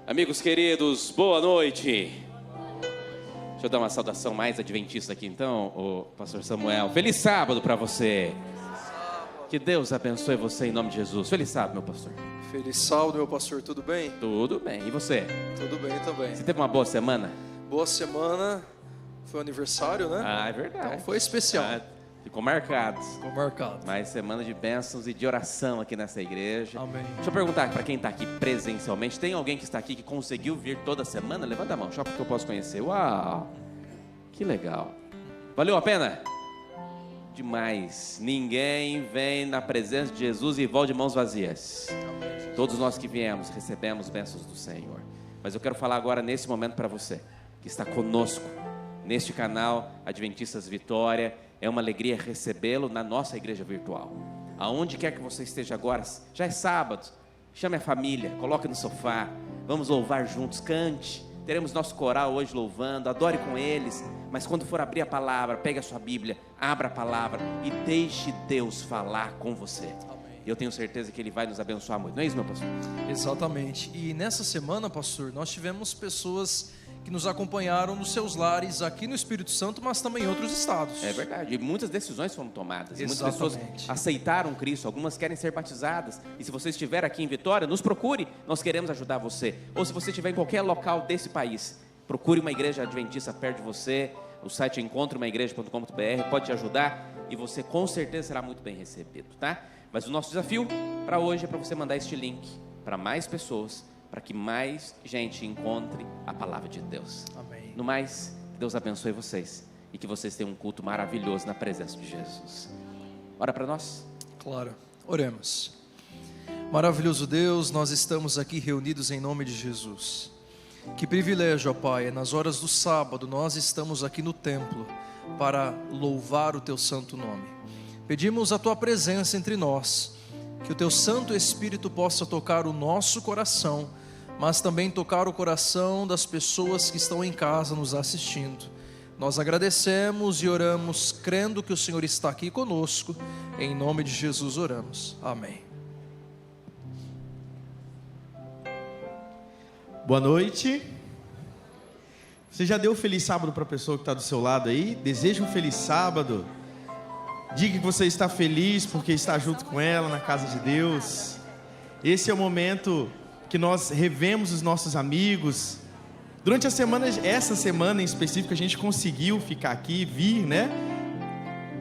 Amigos queridos, boa noite. Deixa eu dar uma saudação mais adventista aqui então, o pastor Samuel. Feliz sábado para você. Que Deus abençoe você em nome de Jesus. Feliz sábado, meu pastor. Feliz sábado, meu pastor. Tudo bem? Tudo bem. E você? Tudo bem também. Você teve uma boa semana? Boa semana. Foi aniversário, né? Ah, é verdade. Então foi especial. Ficou marcado. Ficou marcado. Mais semana de bênçãos e de oração aqui nessa igreja. Amém. Deixa eu perguntar para quem está aqui presencialmente. Tem alguém que está aqui que conseguiu vir toda semana? Levanta a mão, só porque eu posso conhecer. Uau, que legal. Valeu a pena? Demais. Ninguém vem na presença de Jesus e volta de mãos vazias. Amém. Todos nós que viemos recebemos bênçãos do Senhor. Mas eu quero falar agora nesse momento para você que está conosco neste canal Adventistas Vitória. É uma alegria recebê-lo na nossa igreja virtual. Aonde quer que você esteja agora, já é sábado, chame a família, coloque no sofá, vamos louvar juntos, cante. Teremos nosso coral hoje louvando, adore com eles. Mas quando for abrir a palavra, pegue a sua Bíblia, abra a palavra e deixe Deus falar com você. Eu tenho certeza que Ele vai nos abençoar muito. Não é isso, meu pastor? Exatamente. E nessa semana, pastor, nós tivemos pessoas que nos acompanharam nos seus lares aqui no Espírito Santo, mas também em outros estados. É verdade, e muitas decisões foram tomadas. Exatamente. Muitas pessoas aceitaram Cristo, algumas querem ser batizadas. E se você estiver aqui em Vitória, nos procure, nós queremos ajudar você. Ou se você estiver em qualquer local desse país, procure uma igreja adventista perto de você. O site é encontreumaigreja.com.br, pode te ajudar e você com certeza será muito bem recebido, tá? Mas o nosso desafio para hoje é para você mandar este link para mais pessoas, para que mais gente encontre a palavra de Deus. Amém. No mais, que Deus abençoe vocês e que vocês tenham um culto maravilhoso na presença de Jesus. Ora para nós. Claro, oremos. Maravilhoso Deus, nós estamos aqui reunidos em nome de Jesus. Que privilégio, ó Pai, nas horas do sábado nós estamos aqui no templo para louvar o Teu santo nome. Pedimos a Tua presença entre nós, que o Teu Santo Espírito possa tocar o nosso coração, mas também tocar o coração das pessoas que estão em casa nos assistindo. Nós agradecemos e oramos, crendo que o Senhor está aqui conosco. Em nome de Jesus oramos. Amém. Boa noite. Você já deu um feliz sábado para a pessoa que está do seu lado aí? Deseja um feliz sábado. Diga que você está feliz porque está junto com ela na casa de Deus. Esse é o momento que nós revemos os nossos amigos. Durante a semana, essa semana em específico, a gente conseguiu ficar aqui, vir, né?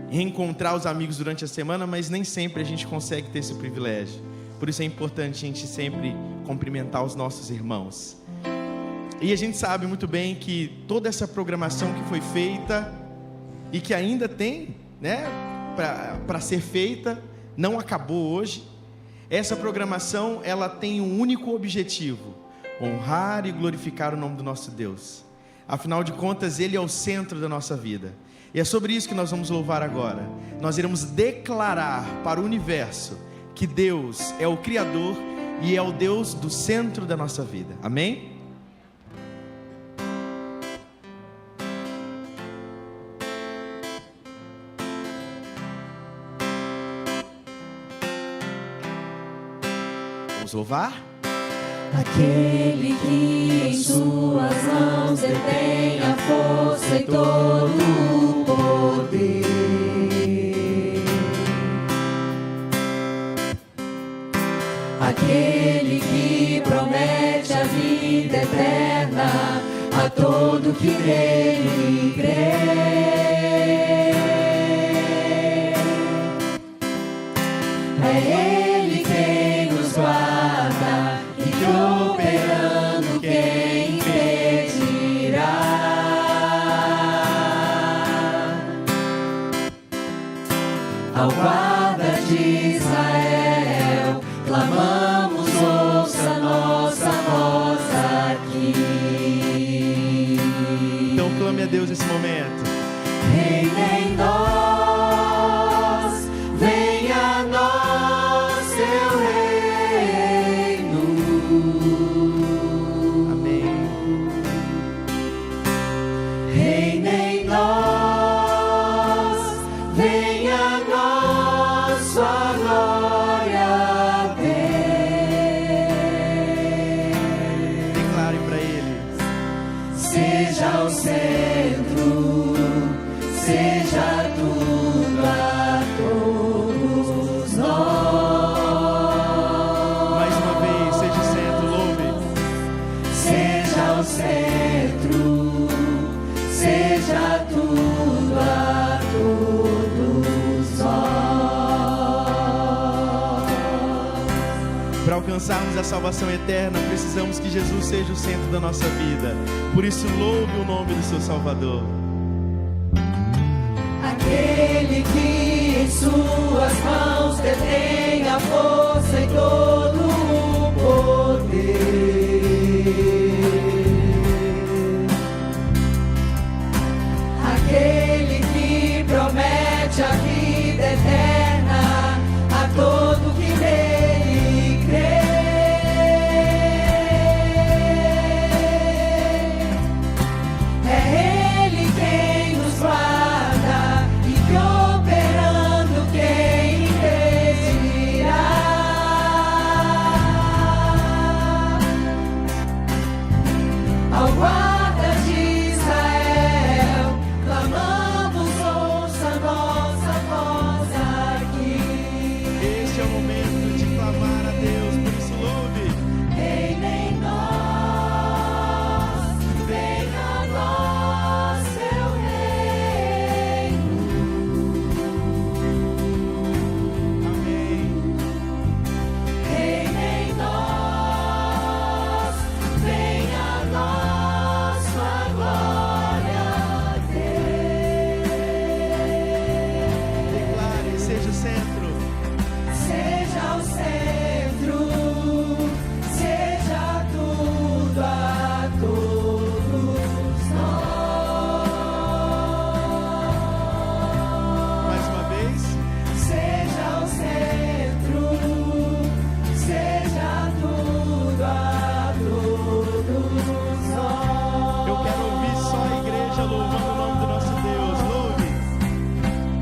Reencontrar os amigos durante a semana, mas nem sempre a gente consegue ter esse privilégio. Por isso é importante a gente sempre cumprimentar os nossos irmãos. E a gente sabe muito bem que toda essa programação que foi feita e que ainda tem, né, para ser feita, não acabou hoje. Essa programação, ela tem um único objetivo: honrar e glorificar o nome do nosso Deus. Afinal de contas, Ele é o centro da nossa vida. E é sobre isso que nós vamos louvar agora. Nós iremos declarar para o universo que Deus é o Criador e é o Deus do centro da nossa vida. Amém? Vamos louvar? Aquele que em suas mãos detém a força e todo o poder. Aquele que promete a vida eterna a todo que nele crê. É Ele quem nos guarda e que operando quem impedirá. Ao guarda de Israel clamamos, ouça nossa voz aqui. Então clame a Deus nesse momento. Reina em nós, venha a nós teu reino. Amém. Reina em nós, venha a nós sua glória ver. centro, seja tudo a todos nós. Mais uma vez, seja o centro, louve. Seja o centro, seja tudo a todos nós. Para alcançarmos a salvação eterna, precisamos que Jesus seja o centro da nossa vida. Por isso, louve o nome do seu Salvador. Aquele que em suas mãos detém a força e todo o poder. Aquele que promete a vida eterna a todo que nele crê. É Ele quem nos guarda e que operando quem impedirá. Ao guarda de Israel, clamamos, ouça nossa voz aqui. Este é o momento de clamar a Deus, por isso louve. Reina em nós, venha a nós seu reino. Amém. Reina em nós, venha a nós sua glória a Deus. Declare, seja o centro. Seja o centro, seja tudo a todos nós. Mais uma vez. Seja o centro, seja tudo a todos nós. Eu quero ouvir só a igreja louvando o nome do nosso Deus. Louve.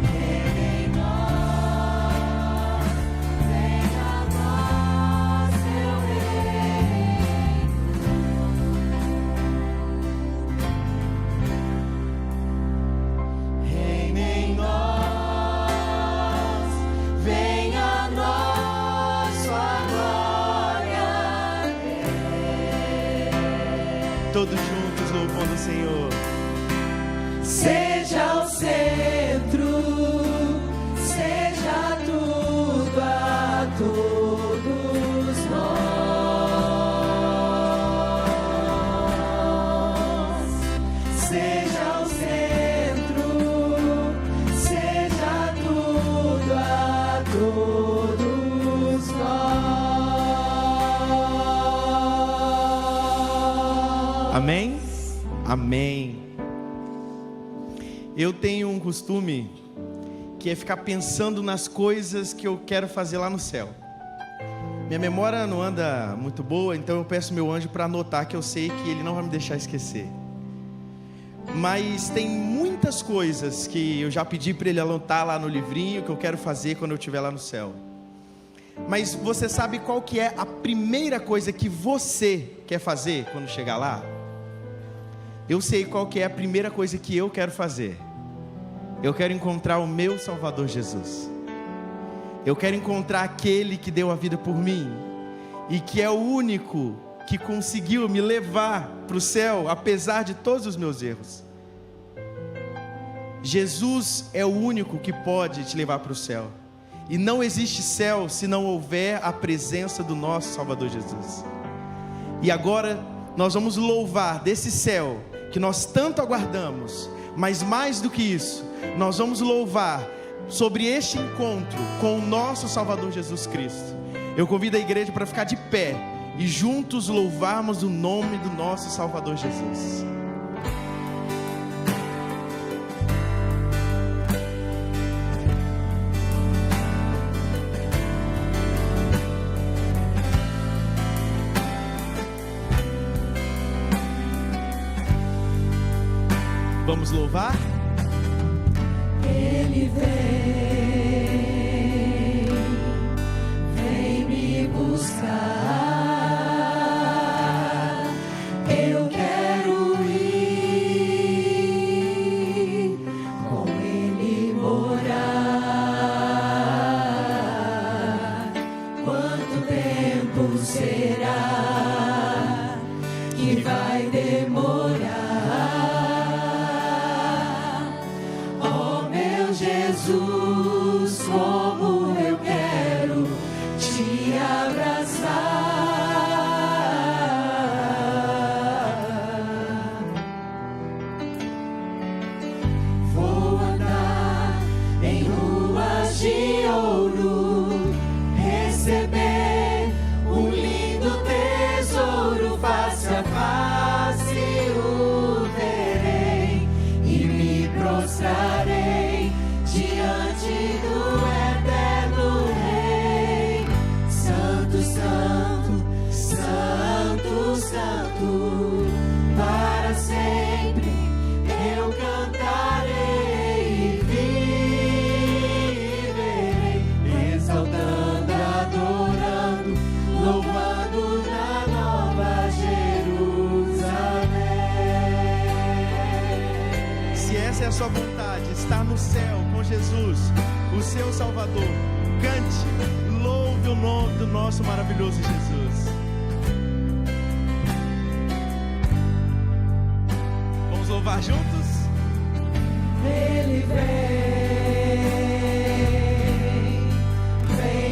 Reina em nós, venha a nós seu reino. Reina em nós, venha a nós sua glória a Deus. Todos juntos louvando o Senhor. Seja o centro, seja tudo a todos nós. Seja o centro, seja tudo a todos nós. Amém? Amém. Eu tenho um costume que é ficar pensando nas coisas que eu quero fazer lá no céu. Minha memória não anda muito boa, então eu peço meu anjo para anotar, que eu sei que ele não vai me deixar esquecer. Mas tem muitas coisas que eu já pedi para ele anotar lá no livrinho, que eu quero fazer quando eu estiver lá no céu. Mas você sabe qual que é a primeira coisa que você quer fazer quando chegar lá? Eu sei qual que é a primeira coisa que eu quero fazer. Eu quero encontrar o meu Salvador Jesus. Eu quero encontrar aquele que deu a vida por mim e que é o único que conseguiu me levar para o céu, apesar de todos os meus erros. Jesus é o único que pode te levar para o céu. E não existe céu se não houver a presença do nosso Salvador Jesus. E agora nós vamos louvar desse céu que nós tanto aguardamos, mas mais do que isso, nós vamos louvar sobre este encontro com o nosso Salvador Jesus Cristo. Eu convido a igreja para ficar de pé e juntos louvarmos o nome do nosso Salvador Jesus. Vamos louvar? Ele vem me buscar. Eu quero ir será que vai demorar? Oh meu Jesus, como eu quero te abraçar. Vou andar em ruas de ouro, receber um lindo tesouro, face a face o verei e me prostrarei diante do eterno Rei. Santo, santo, santo, santo, para sempre eu cantarei e viverei, exaltando, adorando, louvando na Nova Jerusalém. Se essa é a sua vontade, estar no céu com Jesus, o seu Salvador, cante, louve o nome do nosso maravilhoso Jesus. Vamos louvar juntos? Ele vem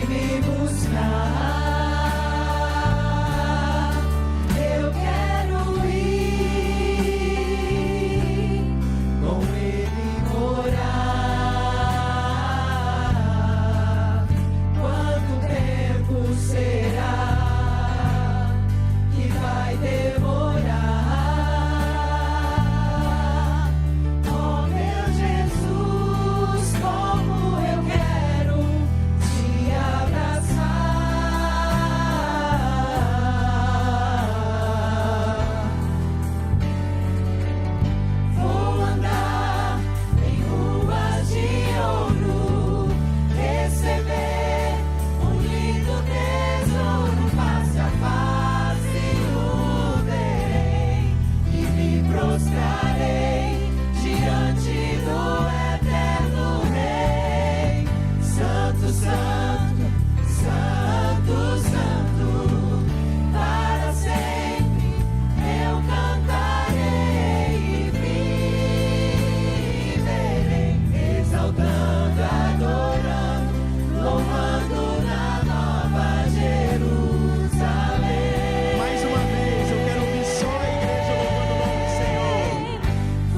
me buscar. Eu quero ir com ele morar. Quanto tempo será que vai demorar? Oh meu Jesus, como eu quero te abraçar. Vou andar em ruas de ouro, receber um lindo tesouro, face a face o verei e me prostrarei diante do eterno Rei. Santo, santo, santo, santo, para sempre eu cantarei e viverei, exaltando, adorando, louvando na Nova Jerusalém. Mais uma vez, eu quero ouvir só a igreja louvando o nome do Senhor.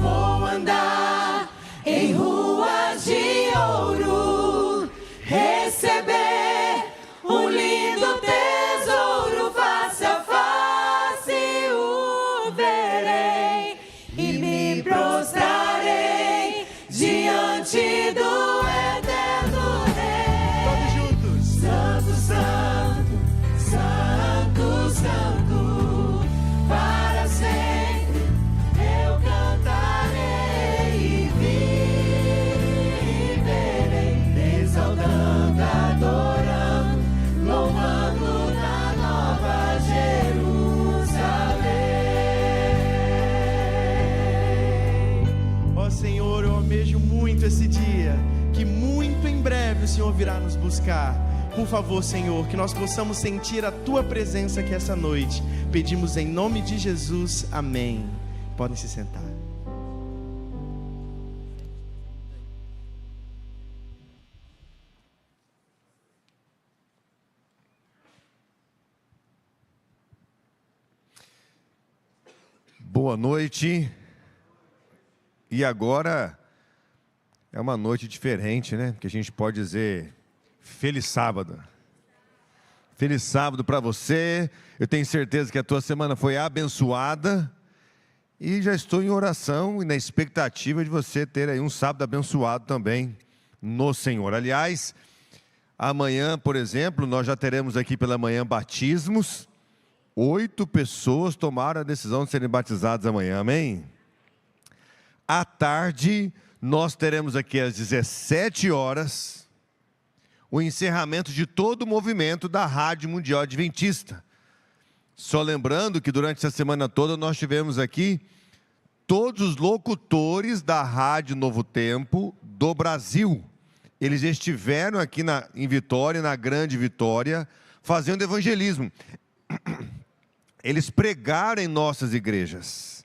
Vou andar em ruas de ouro, receber um lindo tesouro, face a face o verei e me prostrarei diante do eterno Rei. Todos juntos. Santo, santo, santo, santo, para sempre eu cantarei e viverei, exaltando, adorando, louvando na Nova Jerusalém. Ó Senhor, eu almejo muito esse dia, que muito em breve o Senhor virá nos buscar. Por favor, Senhor, que nós possamos sentir a Tua presença aqui essa noite. Pedimos em nome de Jesus, amém. Podem se sentar. Boa noite. E agora é uma noite diferente, né? Que a gente pode dizer feliz sábado. Feliz sábado para você. Eu tenho certeza que a tua semana foi abençoada. E já estou em oração e na expectativa de você ter aí um sábado abençoado também no Senhor. Aliás, amanhã, por exemplo, nós já teremos aqui pela manhã batismos. 8 pessoas tomaram a decisão de serem batizadas amanhã, amém? À tarde, nós teremos aqui às 17 horas, o encerramento de todo o movimento da Rádio Mundial Adventista. Só lembrando que durante essa semana toda nós tivemos aqui todos os locutores da Rádio Novo Tempo do Brasil. Eles estiveram aqui em Vitória, na Grande Vitória, fazendo evangelismo. eles pregaram em nossas igrejas.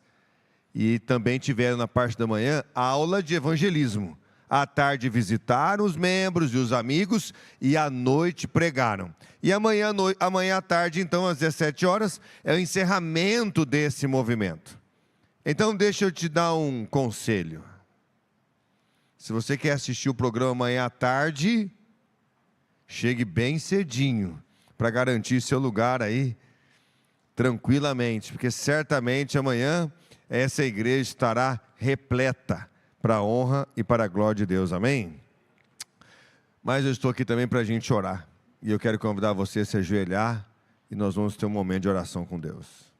E também tiveram na parte da manhã aula de evangelismo. À tarde visitaram os membros e os amigos e à noite pregaram. E amanhã à tarde, então, às 17 horas, é o encerramento desse movimento. Então, deixa eu te dar um conselho. Se você quer assistir o programa amanhã à tarde, chegue bem cedinho para garantir seu lugar aí, tranquilamente, porque certamente amanhã essa igreja estará repleta para a honra e para a glória de Deus, amém? Mas eu estou aqui também para a gente orar, e eu quero convidar você a se ajoelhar, e nós vamos ter um momento de oração com Deus.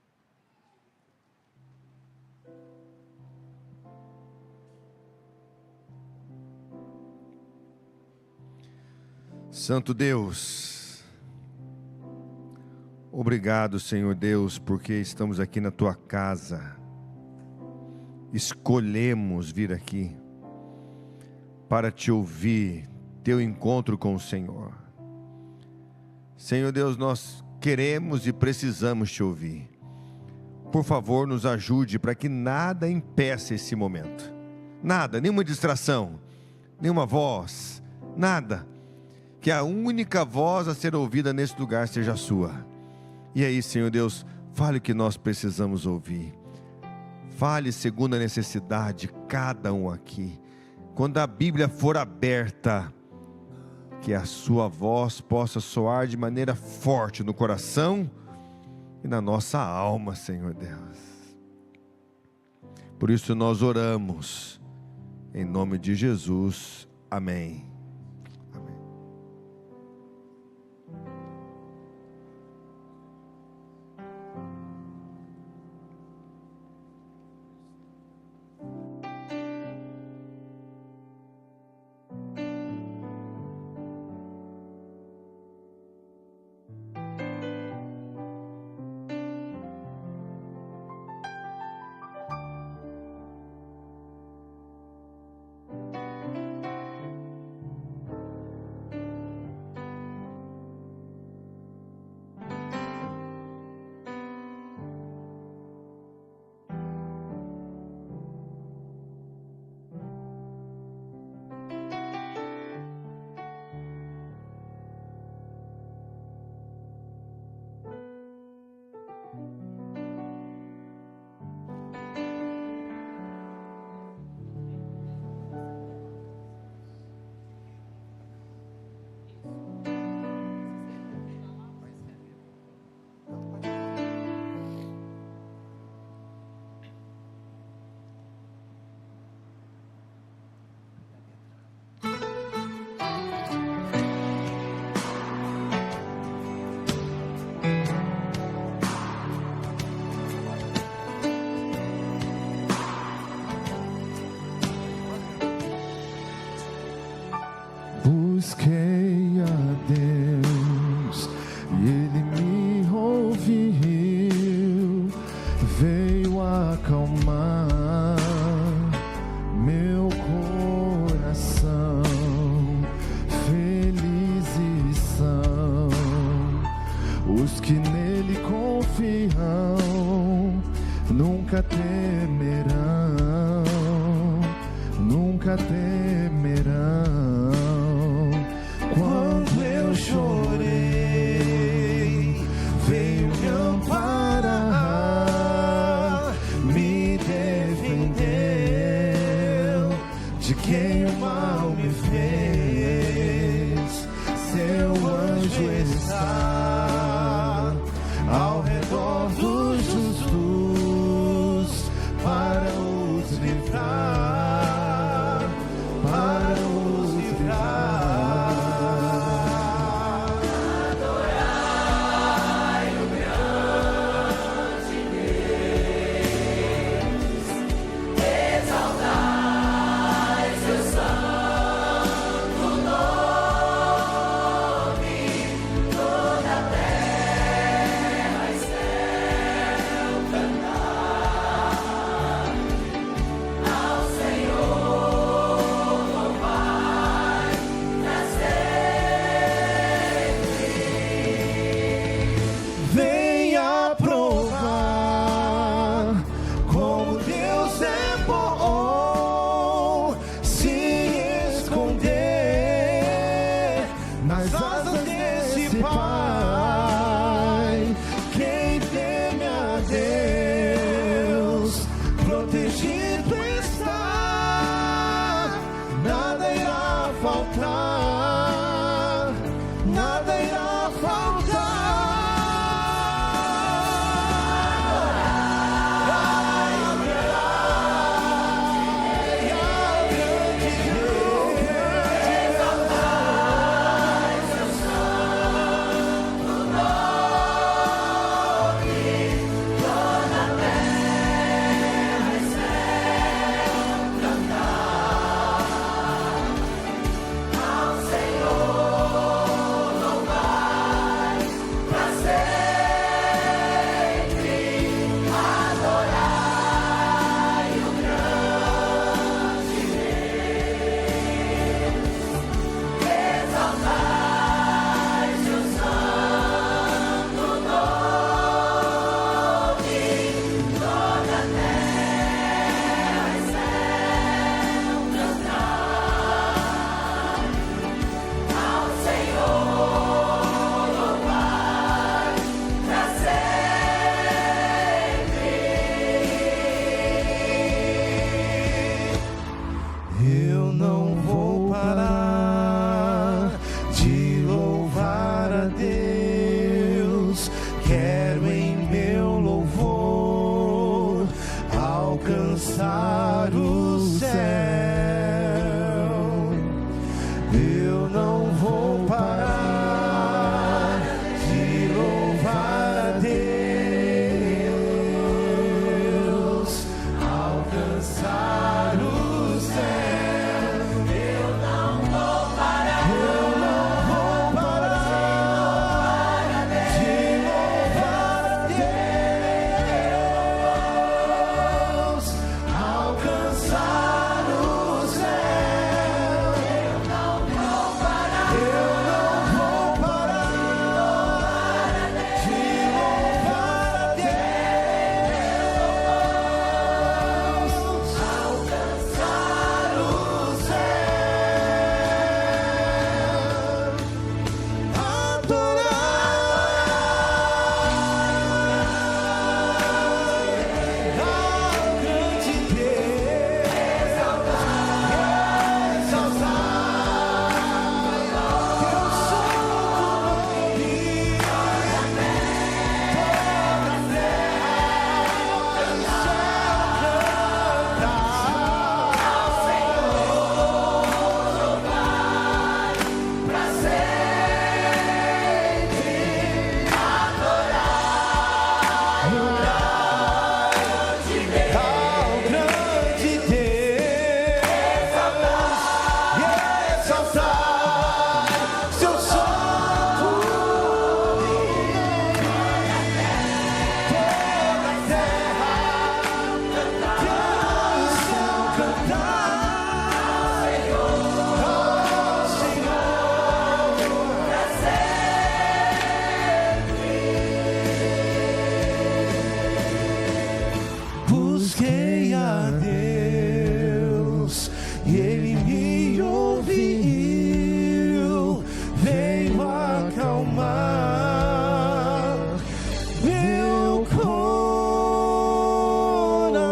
Santo Deus, obrigado, Senhor Deus, porque estamos aqui na Tua casa. Escolhemos vir aqui para Te ouvir, Teu encontro com o Senhor. Senhor Deus, nós queremos e precisamos Te ouvir. Por favor, nos ajude para que nada impeça esse momento. Nada, nenhuma distração, nenhuma voz, nada. Que a única voz a ser ouvida nesse lugar seja a Sua. E aí, Senhor Deus, fale o que nós precisamos ouvir. Fale segundo a necessidade de cada um aqui. Quando a Bíblia for aberta, que a Sua voz possa soar de maneira forte no coração e na nossa alma, Senhor Deus. Por isso nós oramos, em nome de Jesus, amém. Busquei a Deus e Ele me ouviu, veio acalmar meu coração. Felizes são os que nele confiam, nunca temerão, nunca temerão. Quando eu chorei, veio me amparar, me defendeu de quem o mal me fez. Seu anjo está ao redor dos justos para os livrar, para os livrar. Exaltai seu santo alcançar o céu, eu não vou parar de louvar a Deus, alcançar o céu, eu não vou parar de louvar a Deus, alcançar o céu, eu não vou parar de louvar a Deus, alcançar o céu, busquei a Deus e Ele me ouviu, veio acalmar meu coração.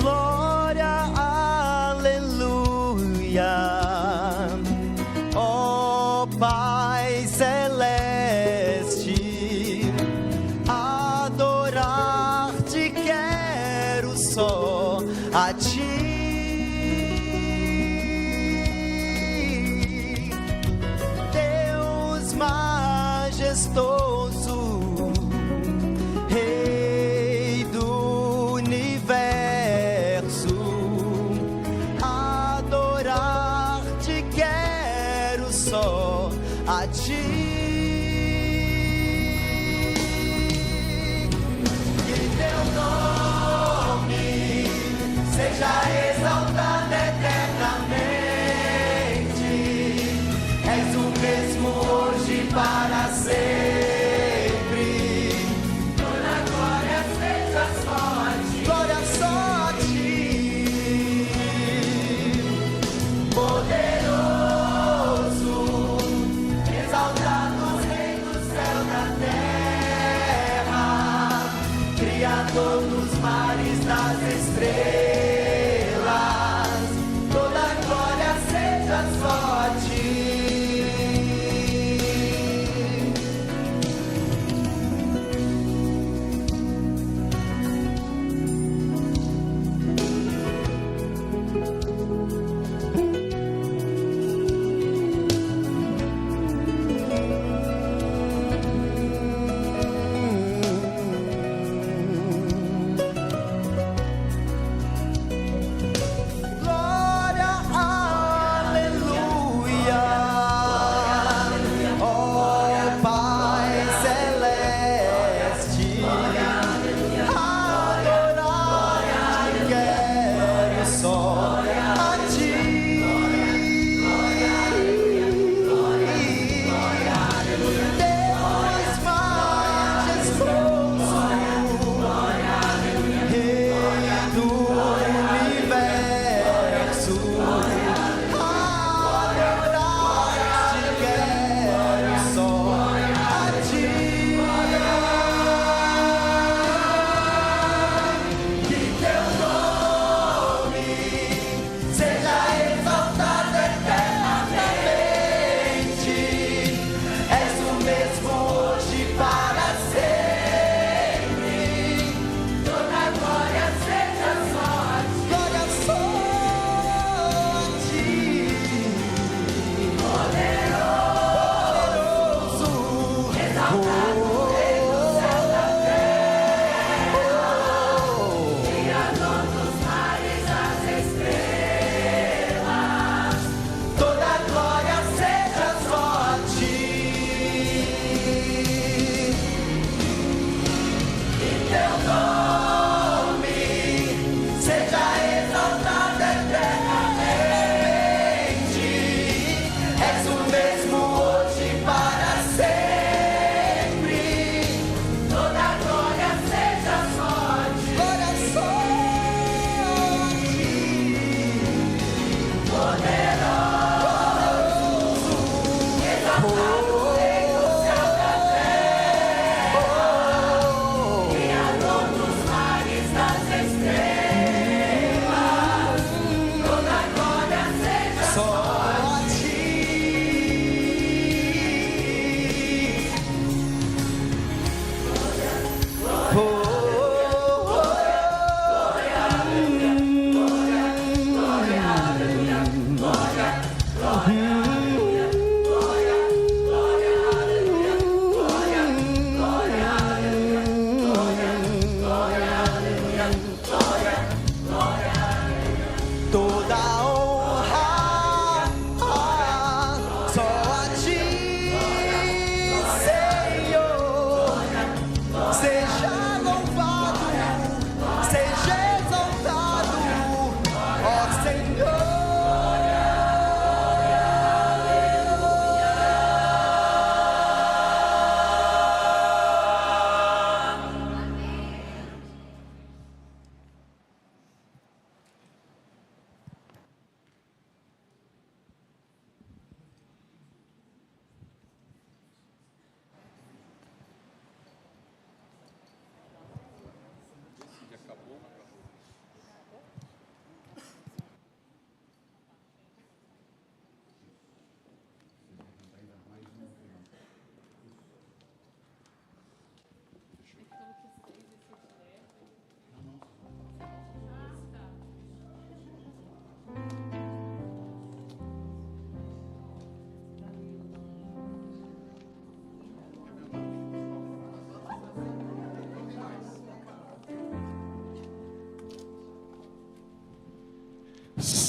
Glória, aleluia, ó Pai celeste, adorar-te quero só a ti. Deus majestoso, Rei do universo, adorar-te quero só a ti. Que teu nome seja exaltado eternamente. És o mesmo hoje para sempre. Toda glória seja só a ti. Glória só a ti. Poderoso, exaltado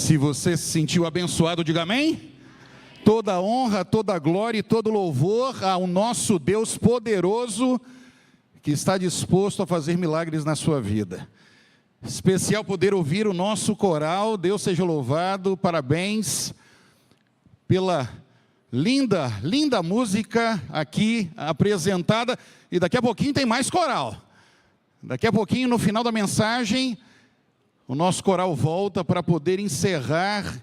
Se você se sentiu abençoado, diga amém. Toda honra, toda glória e todo louvor ao nosso Deus poderoso, que está disposto a fazer milagres na sua vida. Especial poder ouvir o nosso coral. Deus seja louvado, parabéns pela linda música aqui apresentada. E daqui a pouquinho tem mais coral. Daqui a pouquinho, no final da mensagem, o nosso coral volta para poder encerrar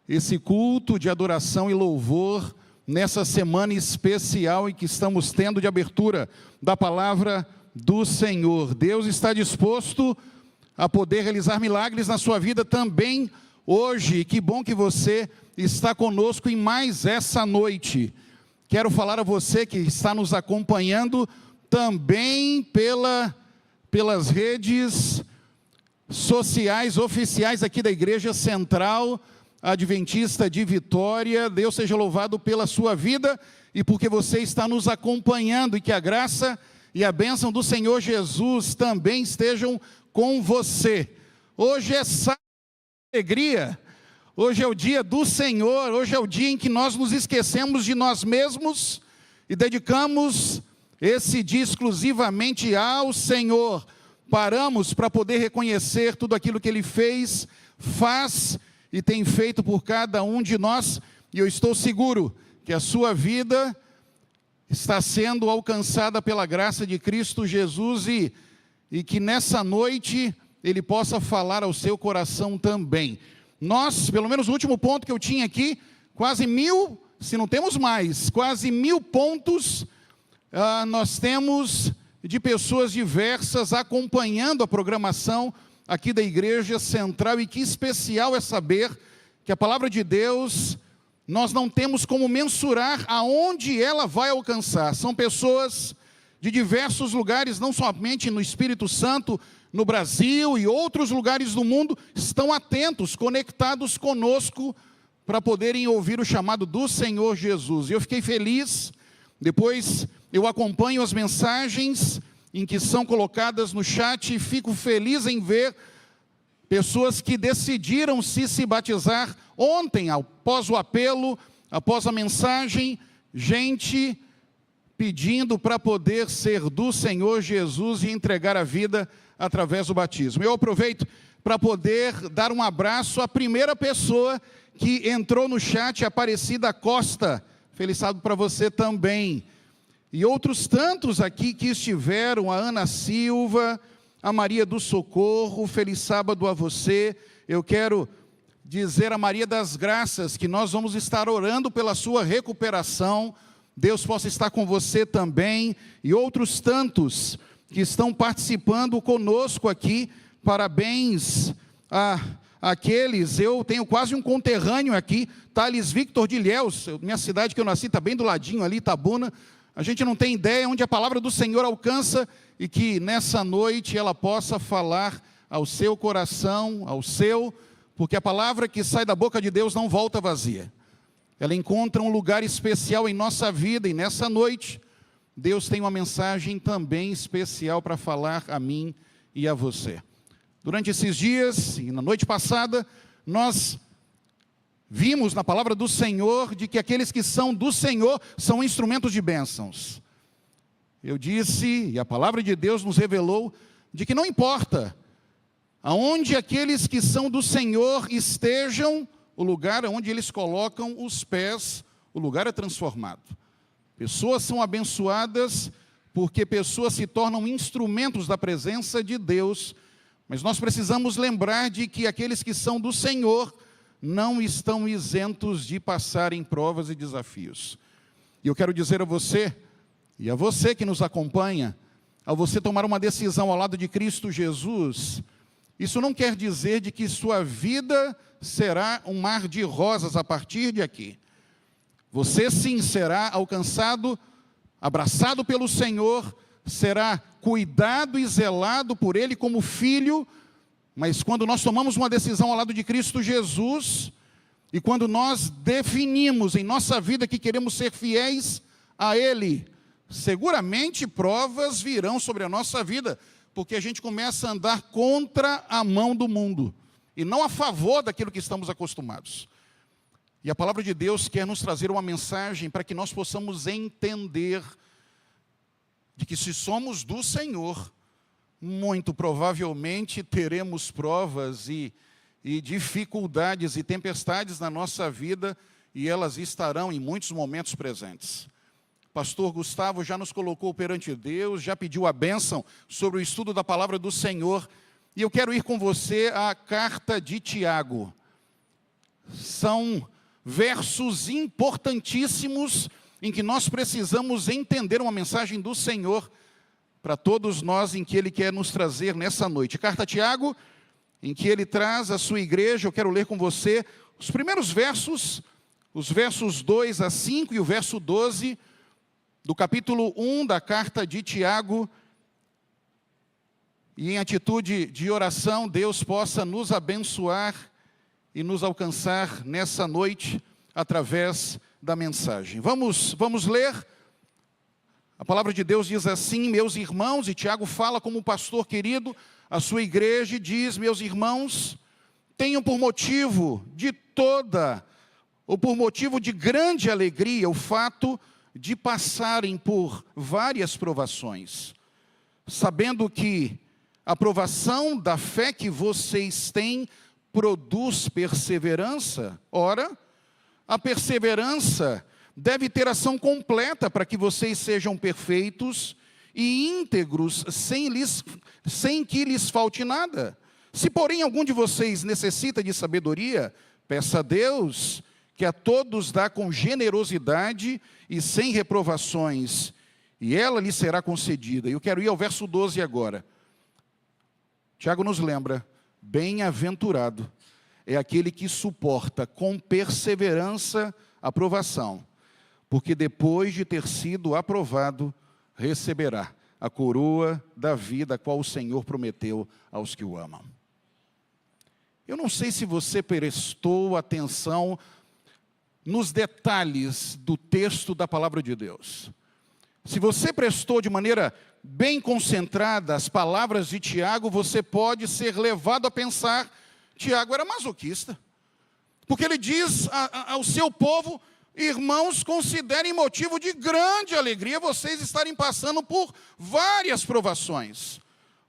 esse culto de adoração e louvor nessa semana especial em que estamos tendo de abertura da palavra do Senhor. Deus está disposto a poder realizar milagres na sua vida também hoje. Que bom que você está conosco em mais essa noite. Quero falar a você que está nos acompanhando também pelas redes sociais oficiais aqui da Igreja Central Adventista de Vitória. Deus seja louvado pela sua vida e porque você está nos acompanhando, e que a graça e a bênção do Senhor Jesus também estejam com você. Hoje é sábado de alegria, hoje é o dia do Senhor, hoje é o dia em que nós nos esquecemos de nós mesmos e dedicamos esse dia exclusivamente ao Senhor. Paramos para poder reconhecer tudo aquilo que Ele fez, faz e tem feito por cada um de nós, e eu estou seguro que a sua vida está sendo alcançada pela graça de Cristo Jesus, e que nessa noite Ele possa falar ao seu coração também. Nós, pelo menos o último ponto que eu tinha aqui, quase 1000, se não temos mais, quase 1000 pontos, nós temos de pessoas diversas acompanhando a programação aqui da Igreja Central, e que especial é saber que a palavra de Deus, nós não temos como mensurar aonde ela vai alcançar. São pessoas de diversos lugares, não somente no Espírito Santo, no Brasil e outros lugares do mundo, estão atentos, conectados conosco, para poderem ouvir o chamado do Senhor Jesus. E eu fiquei feliz, depois eu acompanho as mensagens em que são colocadas no chat, e fico feliz em ver pessoas que decidiram se batizar ontem, após o apelo, após a mensagem, gente pedindo para poder ser do Senhor Jesus e entregar a vida através do batismo. Eu aproveito para poder dar um abraço à primeira pessoa que entrou no chat, Aparecida Costa. Feliz sábado para você também. E outros tantos aqui que estiveram, a Ana Silva, a Maria do Socorro, feliz sábado a você. Eu quero dizer a Maria das Graças que nós vamos estar orando pela sua recuperação. Deus possa estar com você também, e outros tantos que estão participando conosco aqui. Parabéns a aqueles, eu tenho quase um conterrâneo aqui, Thales Victor de Ilhéus, minha cidade que eu nasci está bem do ladinho ali, Itabuna. A gente não tem ideia onde a palavra do Senhor alcança, e que nessa noite ela possa falar ao seu coração, porque a palavra que sai da boca de Deus não volta vazia. Ela encontra um lugar especial em nossa vida, e nessa noite Deus tem uma mensagem também especial para falar a mim e a você. Durante esses dias e na noite passada, nós vimos na palavra do Senhor de que aqueles que são do Senhor são instrumentos de bênçãos. Eu disse, e a palavra de Deus nos revelou, de que não importa aonde aqueles que são do Senhor estejam, o lugar onde eles colocam os pés, o lugar é transformado. Pessoas são abençoadas porque pessoas se tornam instrumentos da presença de Deus, mas nós precisamos lembrar de que aqueles que são do Senhor não estão isentos de passarem provas e desafios. E eu quero dizer a você, e a você que nos acompanha, ao você tomar uma decisão ao lado de Cristo Jesus, isso não quer dizer de que sua vida será um mar de rosas a partir de aqui. Você sim será alcançado, abraçado pelo Senhor, será cuidado e zelado por Ele como filho, mas quando nós tomamos uma decisão ao lado de Cristo Jesus, e quando nós definimos em nossa vida que queremos ser fiéis a Ele, seguramente provas virão sobre a nossa vida, porque a gente começa a andar contra a mão do mundo. e não a favor daquilo que estamos acostumados. E a palavra de Deus quer nos trazer uma mensagem para que nós possamos entender de que se somos do Senhor, muito provavelmente teremos provas e dificuldades e tempestades na nossa vida, e elas estarão em muitos momentos presentes. Pastor Gustavo já nos colocou perante Deus, já pediu a bênção sobre o estudo da palavra do Senhor, e eu quero ir com você à carta de Tiago. São versos importantíssimos em que nós precisamos entender uma mensagem do Senhor para todos nós, em que Ele quer nos trazer nessa noite. Carta a Tiago, em que Ele traz a sua igreja. Eu quero ler com você os primeiros versos, os versos 2 a 5 e o verso 12, do capítulo 1 da carta de Tiago. E em atitude de oração, Deus possa nos abençoar e nos alcançar nessa noite através da mensagem. Vamos ler. A palavra de Deus diz assim: meus irmãos, e Tiago fala como pastor querido a sua igreja e diz: meus irmãos, tenham por motivo de grande alegria o fato de passarem por várias provações, sabendo que a provação da fé que vocês têm produz perseverança. Ora, a perseverança deve ter ação completa para que vocês sejam perfeitos e íntegros, sem que lhes falte nada. Se, porém, algum de vocês necessita de sabedoria, peça a Deus, que a todos dá com generosidade e sem reprovações, e ela lhe será concedida. Eu quero ir ao verso 12 agora. Tiago nos lembra: bem-aventurado é aquele que suporta com perseverança a provação, porque depois de ter sido aprovado, receberá a coroa da vida, a qual o Senhor prometeu aos que o amam. Eu não sei se você prestou atenção nos detalhes do texto da palavra de Deus. Se você prestou de maneira bem concentrada as palavras de Tiago, você pode ser levado a pensar: Tiago era masoquista, porque ele diz ao seu povo: irmãos, considerem motivo de grande alegria vocês estarem passando por várias provações,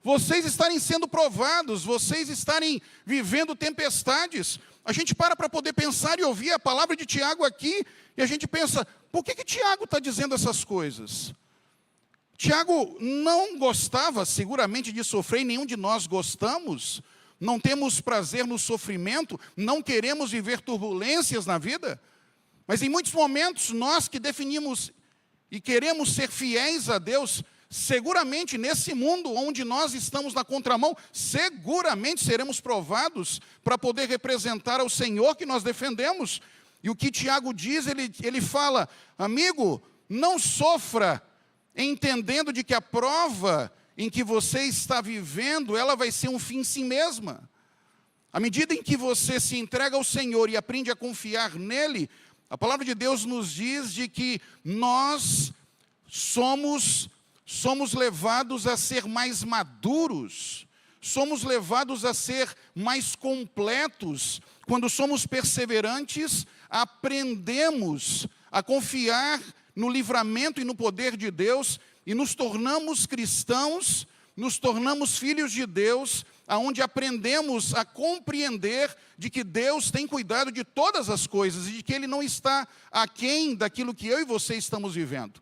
vocês estarem sendo provados, vocês estarem vivendo tempestades. A gente para poder pensar e ouvir a palavra de Tiago aqui, e a gente pensa: por que Tiago está dizendo essas coisas? Tiago não gostava seguramente de sofrer, e nenhum de nós gostamos, não temos prazer no sofrimento, não queremos viver turbulências na vida, mas em muitos momentos nós que definimos e queremos ser fiéis a Deus, seguramente nesse mundo onde nós estamos na contramão, seguramente seremos provados para poder representar ao Senhor que nós defendemos. E o que Tiago diz, ele fala: amigo, não sofra entendendo de que a prova em que você está vivendo, ela vai ser um fim em si mesma. À medida em que você se entrega ao Senhor e aprende a confiar nele, a palavra de Deus nos diz de que nós somos levados a ser mais maduros, somos levados a ser mais completos. Quando somos perseverantes, aprendemos a confiar no livramento e no poder de Deus, e nos tornamos cristãos, nos tornamos filhos de Deus, aonde aprendemos a compreender de que Deus tem cuidado de todas as coisas, e de que Ele não está aquém daquilo que eu e você estamos vivendo.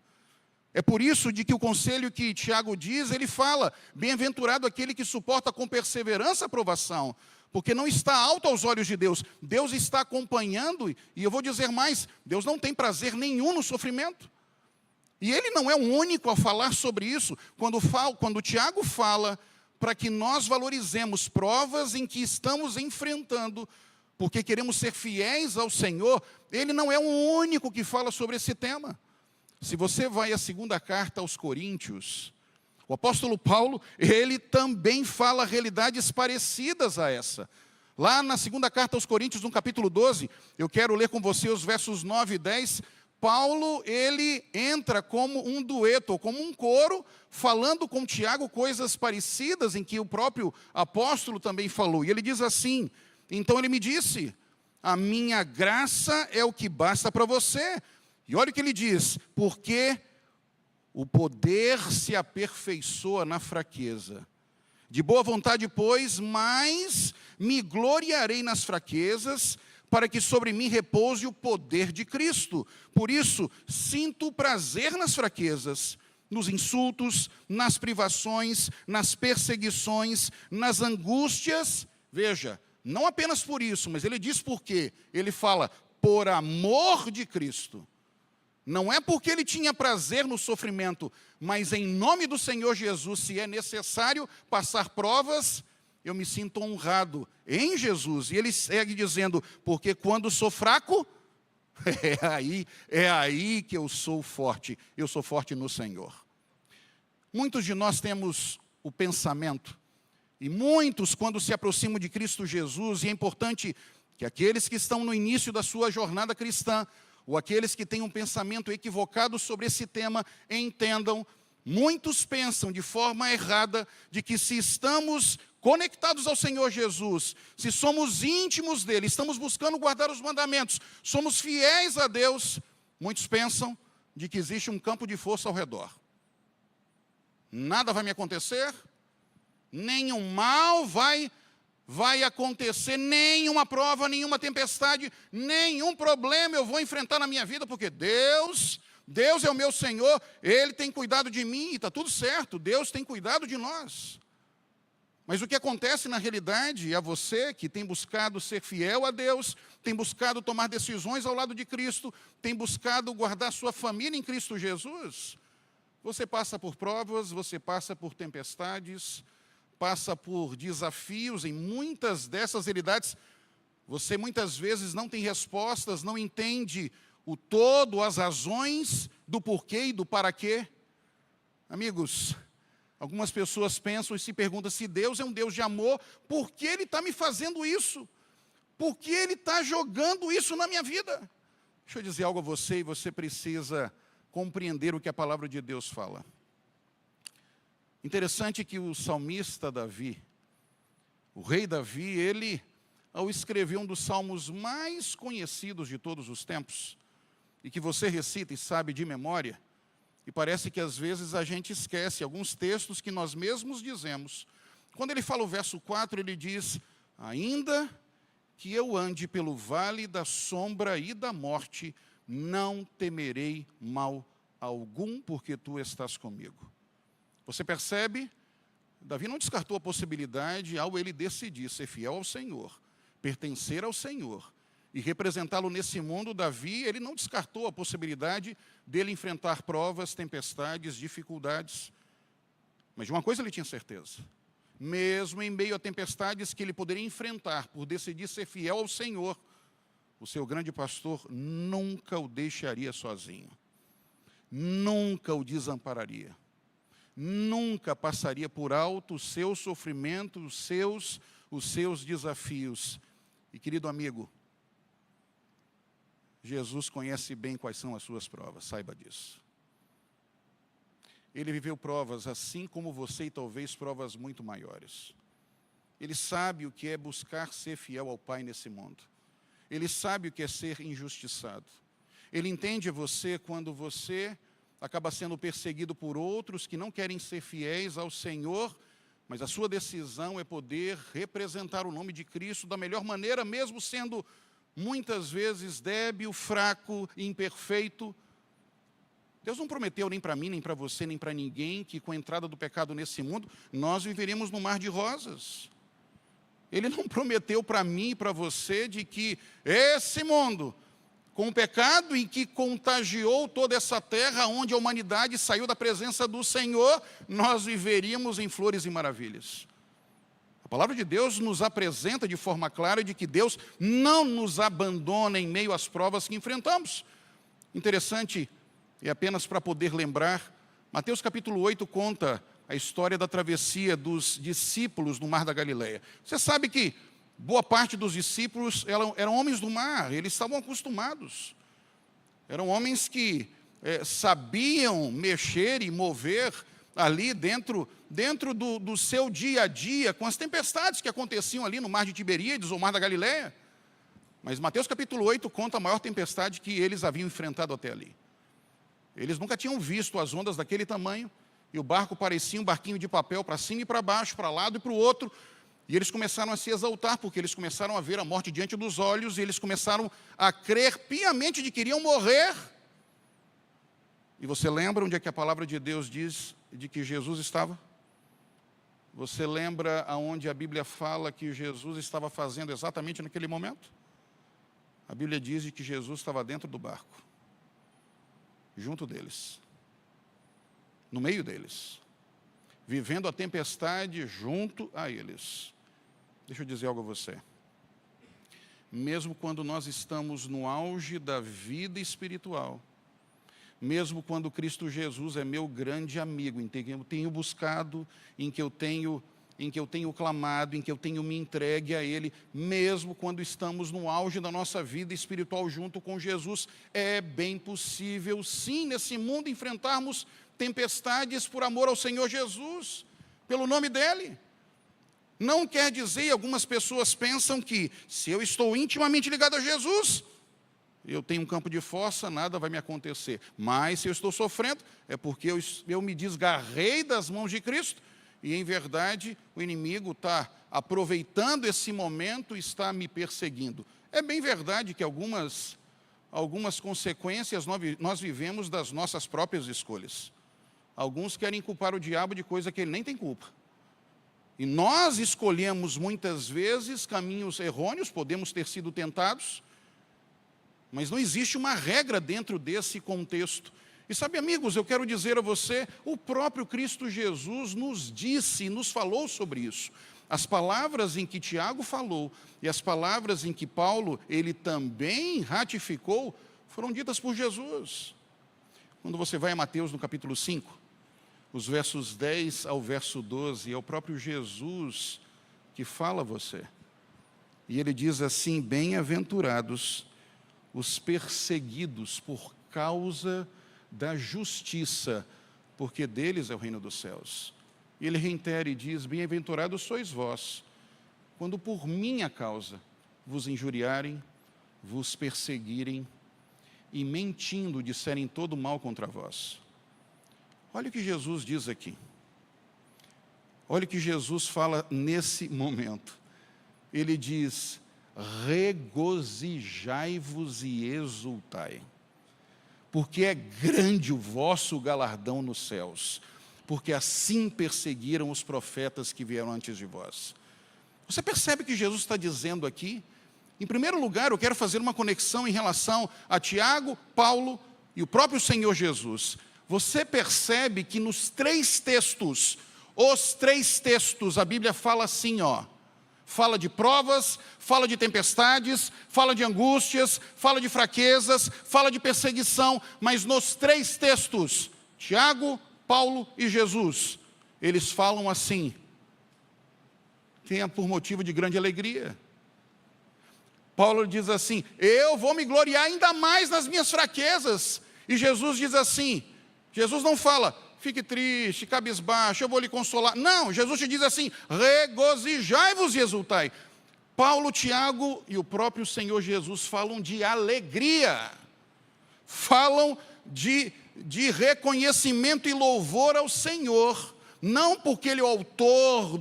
É por isso de que o conselho que Tiago diz, ele fala: bem-aventurado aquele que suporta com perseverança a provação, porque não está alto aos olhos de Deus. Deus está acompanhando, e eu vou dizer mais: Deus não tem prazer nenhum no sofrimento. E Ele não é o único a falar sobre isso. Quando Tiago fala para que nós valorizemos provas em que estamos enfrentando, porque queremos ser fiéis ao Senhor, Ele não é o único que fala sobre esse tema. Se você vai à segunda carta aos Coríntios, o apóstolo Paulo, ele também fala realidades parecidas a essa. Lá na segunda carta aos Coríntios, no capítulo 12, eu quero ler com você os versos 9 e 10, Paulo, ele entra como um dueto, ou como um coro, falando com Tiago coisas parecidas em que o próprio apóstolo também falou. E ele diz assim, Então ele me disse: a minha graça é o que basta para você. E olha o que ele diz: porque o poder se aperfeiçoa na fraqueza. De boa vontade, pois, mas me gloriarei nas fraquezas, para que sobre mim repouse o poder de Cristo. Por isso, sinto prazer nas fraquezas, nos insultos, nas privações, nas perseguições, nas angústias. Veja, não apenas por isso, mas ele diz por quê. Ele fala, por amor de Cristo. Não é porque ele tinha prazer no sofrimento, mas em nome do Senhor Jesus, se é necessário passar provas, eu me sinto honrado em Jesus. E ele segue dizendo, porque quando sou fraco, é aí que eu sou forte no Senhor. Muitos de nós temos o pensamento, e muitos quando se aproximam de Cristo Jesus, e é importante que aqueles que estão no início da sua jornada cristã, ou aqueles que têm um pensamento equivocado sobre esse tema, entendam, muitos pensam de forma errada, de que se estamos conectados ao Senhor Jesus, se somos íntimos dele, estamos buscando guardar os mandamentos, somos fiéis a Deus, muitos pensam de que existe um campo de força ao redor. Nada vai me acontecer, nenhum mal vai acontecer, nenhuma prova, nenhuma tempestade, nenhum problema eu vou enfrentar na minha vida, porque Deus é o meu Senhor, Ele tem cuidado de mim, e está tudo certo, Deus tem cuidado de nós. Mas o que acontece na realidade é você que tem buscado ser fiel a Deus, tem buscado tomar decisões ao lado de Cristo, tem buscado guardar sua família em Cristo Jesus. Você passa por provas, você passa por tempestades, passa por desafios, em muitas dessas realidades, você muitas vezes não tem respostas, não entende o todo, as razões do porquê e do para quê. Amigos, algumas pessoas pensam e se perguntam, se Deus é um Deus de amor, por que Ele está me fazendo isso? Por que Ele está jogando isso na minha vida? Deixa eu dizer algo a você, e você precisa compreender o que a palavra de Deus fala. Interessante que o salmista Davi, o rei Davi, ele, ao escrever um dos salmos mais conhecidos de todos os tempos, e que você recita e sabe de memória, e parece que às vezes a gente esquece alguns textos que nós mesmos dizemos. Quando ele fala o verso 4, ele diz, ainda que eu ande pelo vale da sombra e da morte, não temerei mal algum, porque tu estás comigo. Você percebe? Davi não descartou a possibilidade, ao ele decidir ser fiel ao Senhor, pertencer ao Senhor e representá-lo nesse mundo, Davi, ele não descartou a possibilidade dele enfrentar provas, tempestades, dificuldades. Mas de uma coisa ele tinha certeza, mesmo em meio a tempestades que ele poderia enfrentar, por decidir ser fiel ao Senhor, o seu grande pastor nunca o deixaria sozinho, nunca o desampararia. Nunca passaria por alto o seu sofrimento, os seus desafios. E querido amigo, Jesus conhece bem quais são as suas provas, saiba disso. Ele viveu provas assim como você e talvez provas muito maiores. Ele sabe o que é buscar ser fiel ao Pai nesse mundo. Ele sabe o que é ser injustiçado. Ele entende você quando você acaba sendo perseguido por outros que não querem ser fiéis ao Senhor, mas a sua decisão é poder representar o nome de Cristo da melhor maneira, mesmo sendo muitas vezes débil, fraco, imperfeito. Deus não prometeu nem para mim, nem para você, nem para ninguém que com a entrada do pecado nesse mundo, nós viveríamos no mar de rosas. Ele não prometeu para mim e para você de que esse mundo, com o pecado em que contagiou toda essa terra, onde a humanidade saiu da presença do Senhor, nós viveríamos em flores e maravilhas. A palavra de Deus nos apresenta de forma clara de que Deus não nos abandona em meio às provas que enfrentamos. Interessante, e apenas para poder lembrar, Mateus capítulo 8 conta a história da travessia dos discípulos no Mar da Galileia. Você sabe que boa parte dos discípulos eram homens do mar, eles estavam acostumados. Eram homens que sabiam mexer e mover ali dentro do seu dia a dia, com as tempestades que aconteciam ali no mar de Tiberíades, ou mar da Galileia. Mas Mateus capítulo 8 conta a maior tempestade que eles haviam enfrentado até ali. Eles nunca tinham visto as ondas daquele tamanho, e o barco parecia um barquinho de papel para cima e para baixo, para um lado e para o outro. E eles começaram a se exaltar, porque eles começaram a ver a morte diante dos olhos, e eles começaram a crer piamente de que iriam morrer. E você lembra onde é que a palavra de Deus diz de que Jesus estava? Você lembra aonde a Bíblia fala que Jesus estava fazendo exatamente naquele momento? A Bíblia diz de que Jesus estava dentro do barco, junto deles, no meio deles, vivendo a tempestade junto a eles. Deixa eu dizer algo a você. Mesmo quando nós estamos no auge da vida espiritual, mesmo quando Cristo Jesus é meu grande amigo, em que eu tenho buscado, em que eu tenho clamado, em que eu tenho me entregue a Ele, mesmo quando estamos no auge da nossa vida espiritual junto com Jesus, é bem possível, sim, nesse mundo enfrentarmos tempestades por amor ao Senhor Jesus, pelo nome dEle. Não quer dizer, algumas pessoas pensam que se eu estou intimamente ligado a Jesus, eu tenho um campo de força, nada vai me acontecer. Mas se eu estou sofrendo, é porque eu me desgarrei das mãos de Cristo, e em verdade o inimigo está aproveitando esse momento e está me perseguindo. É bem verdade que algumas consequências nós vivemos das nossas próprias escolhas. Alguns querem culpar o diabo de coisa que ele nem tem culpa. E nós escolhemos muitas vezes caminhos errôneos, podemos ter sido tentados, mas não existe uma regra dentro desse contexto. E sabe, amigos, eu quero dizer a você, o próprio Cristo Jesus nos disse, nos falou sobre isso. As palavras em que Tiago falou e as palavras em que Paulo, ele também ratificou, foram ditas por Jesus. Quando você vai a Mateus no capítulo 5, os versos 10 ao verso 12, é o próprio Jesus que fala a você. E ele diz assim: bem-aventurados os perseguidos por causa da justiça, porque deles é o reino dos céus. E ele reitera e diz: bem-aventurados sois vós, quando por minha causa vos injuriarem, vos perseguirem e mentindo disserem todo mal contra vós. Olha o que Jesus diz aqui. Olha o que Jesus fala nesse momento. Ele diz: regozijai-vos e exultai, porque é grande o vosso galardão nos céus, porque assim perseguiram os profetas que vieram antes de vós. Você percebe que Jesus está dizendo aqui? Em primeiro lugar, eu quero fazer uma conexão em relação a Tiago, Paulo e o próprio Senhor Jesus. Você percebe que nos três textos, a Bíblia fala assim, fala de provas, fala de tempestades, fala de angústias, fala de fraquezas, fala de perseguição, mas nos três textos, Tiago, Paulo e Jesus, eles falam assim: tenha por motivo de grande alegria. Paulo diz assim: eu vou me gloriar ainda mais nas minhas fraquezas. E Jesus diz assim, Jesus não fala: fique triste, cabisbaixo, eu vou lhe consolar. Não, Jesus te diz assim: regozijai-vos e exultai. Paulo, Tiago e o próprio Senhor Jesus falam de alegria, falam de reconhecimento e louvor ao Senhor, não porque Ele é o autor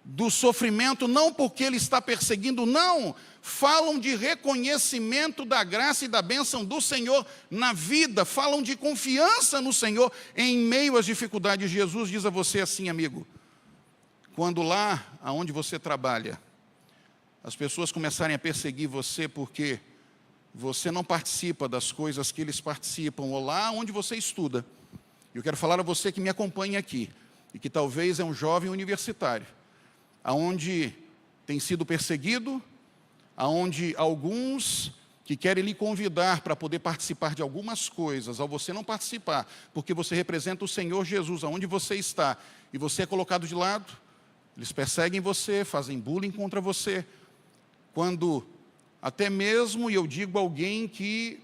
do sofrimento, não porque Ele está perseguindo, não. Falam de reconhecimento da graça e da bênção do Senhor na vida, falam de confiança no Senhor em meio às dificuldades. Jesus diz a você assim, amigo: quando lá aonde você trabalha, as pessoas começarem a perseguir você porque você não participa das coisas que eles participam, ou lá onde você estuda, eu quero falar a você que me acompanha aqui, e que talvez é um jovem universitário, aonde tem sido perseguido, aonde alguns que querem lhe convidar para poder participar de algumas coisas, ao você não participar, porque você representa o Senhor Jesus, aonde você está, e você é colocado de lado, eles perseguem você, fazem bullying contra você, quando até mesmo, e eu digo alguém que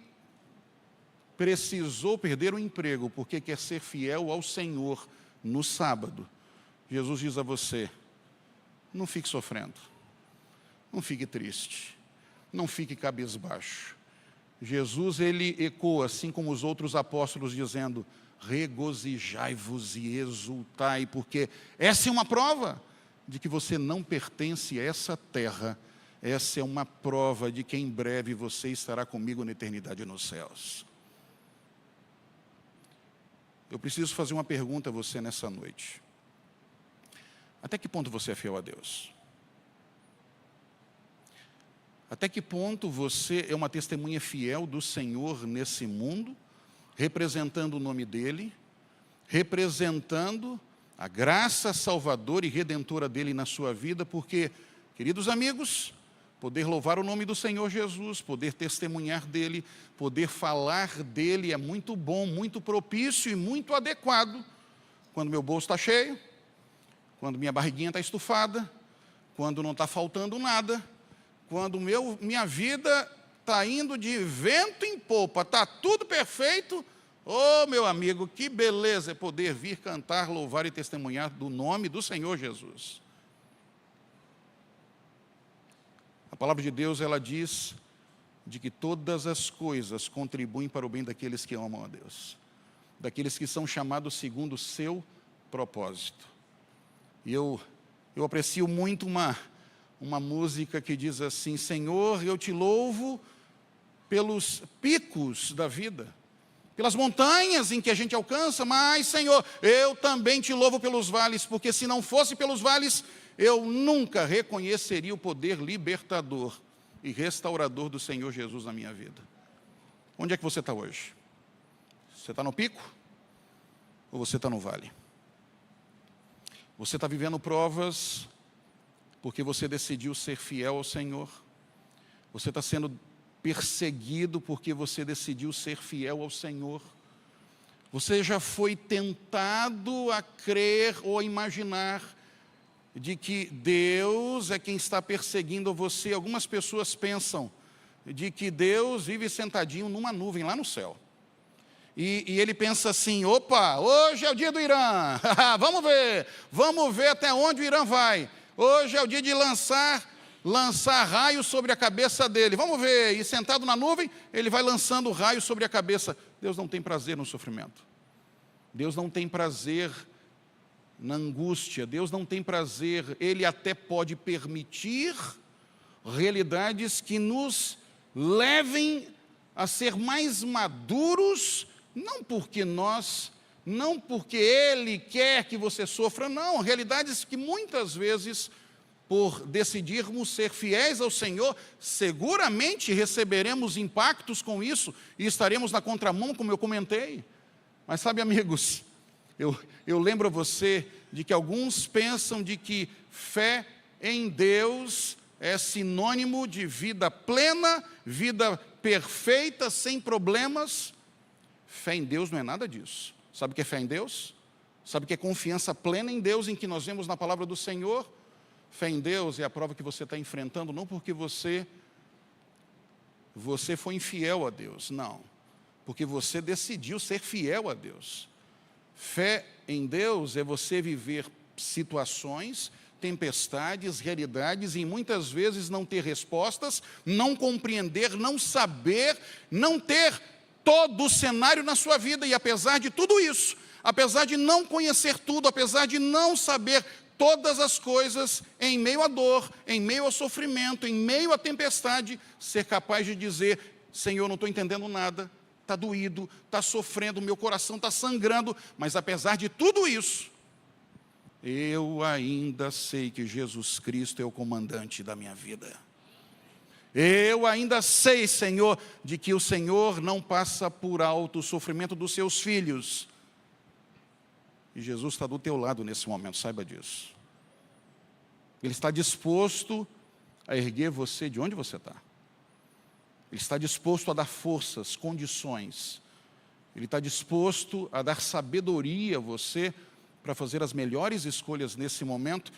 precisou perder o emprego, porque quer ser fiel ao Senhor, no sábado, Jesus diz a você: não fique sofrendo, não fique triste, não fique cabisbaixo. Jesus, ele ecoa, assim como os outros apóstolos, dizendo: regozijai-vos e exultai, porque essa é uma prova de que você não pertence a essa terra. Essa é uma prova de que em breve você estará comigo na eternidade nos céus. Eu preciso fazer uma pergunta a você nessa noite. Até que ponto você é fiel a Deus? Até que ponto você é uma testemunha fiel do Senhor nesse mundo, representando o nome dEle, representando a graça salvadora e redentora dEle na sua vida? Porque, queridos amigos, poder louvar o nome do Senhor Jesus, poder testemunhar dEle, poder falar dEle é muito bom, muito propício e muito adequado quando meu bolso está cheio, quando minha barriguinha está estufada, quando não está faltando nada, quando minha vida está indo de vento em popa, está tudo perfeito. Oh, meu amigo, que beleza é poder vir cantar, louvar e testemunhar do nome do Senhor Jesus. A palavra de Deus, ela diz de que todas as coisas contribuem para o bem daqueles que amam a Deus, daqueles que são chamados segundo o seu propósito. E eu aprecio muito uma música que diz assim: Senhor, eu te louvo pelos picos da vida, pelas montanhas em que a gente alcança, mas, Senhor, eu também te louvo pelos vales, porque se não fosse pelos vales, eu nunca reconheceria o poder libertador e restaurador do Senhor Jesus na minha vida. Onde é que você está hoje? Você está no pico? Ou você está no vale? Você está vivendo provas porque você decidiu ser fiel ao Senhor? Você está sendo perseguido porque você decidiu ser fiel ao Senhor? Você já foi tentado a crer ou a imaginar de que Deus é quem está perseguindo você? Algumas pessoas pensam de que Deus vive sentadinho numa nuvem lá no céu. E ele pensa assim: opa, hoje é o dia do Irã, vamos ver até onde o Irã vai. Hoje é o dia de lançar raios sobre a cabeça dele, vamos ver. E sentado na nuvem, ele vai lançando raios sobre a cabeça. Deus não tem prazer no sofrimento. Deus não tem prazer na angústia. Deus não tem prazer. Ele até pode permitir realidades que nos levem a ser mais maduros, não porque Ele quer que você sofra, não. Realidades que muitas vezes, por decidirmos ser fiéis ao Senhor, seguramente receberemos impactos com isso e estaremos na contramão, como eu comentei. Mas sabe, amigos, eu lembro a você de que alguns pensam de que fé em Deus é sinônimo de vida plena, vida perfeita, sem problemas. Fé em Deus não é nada disso. Sabe o que é fé em Deus? Sabe o que é confiança plena em Deus, em que nós vemos na palavra do Senhor? Fé em Deus é a prova que você está enfrentando, não porque você foi infiel a Deus, não. Porque você decidiu ser fiel a Deus. Fé em Deus é você viver situações, tempestades, realidades, e muitas vezes não ter respostas, não compreender, não saber, não ter todo o cenário na sua vida. E apesar de tudo isso, apesar de não conhecer tudo, apesar de não saber todas as coisas, em meio à dor, em meio ao sofrimento, em meio à tempestade, ser capaz de dizer: Senhor, não estou entendendo nada, está doído, está sofrendo, meu coração está sangrando, mas apesar de tudo isso, eu ainda sei que Jesus Cristo é o comandante da minha vida. Eu ainda sei, Senhor, de que o Senhor não passa por alto o sofrimento dos seus filhos. E Jesus está do teu lado nesse momento, saiba disso. Ele está disposto a erguer você de onde você está. Ele está disposto a dar forças, condições. Ele está disposto a dar sabedoria a você para fazer as melhores escolhas nesse momento.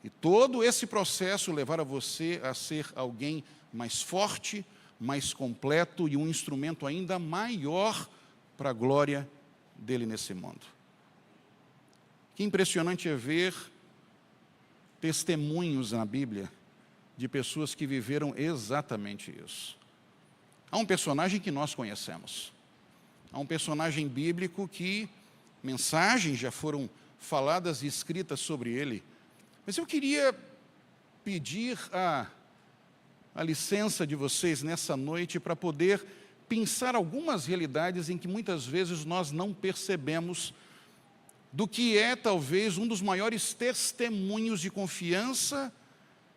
E todo esse processo levar a você a ser alguém mais forte, mais completo e um instrumento ainda maior para a glória dele nesse mundo. Que impressionante é ver testemunhos na Bíblia de pessoas que viveram exatamente isso. Há um personagem que nós conhecemos. Há um personagem bíblico que mensagens já foram faladas e escritas sobre ele. Mas eu queria pedir a licença de vocês nessa noite para poder pensar algumas realidades em que muitas vezes nós não percebemos do que é talvez um dos maiores testemunhos de confiança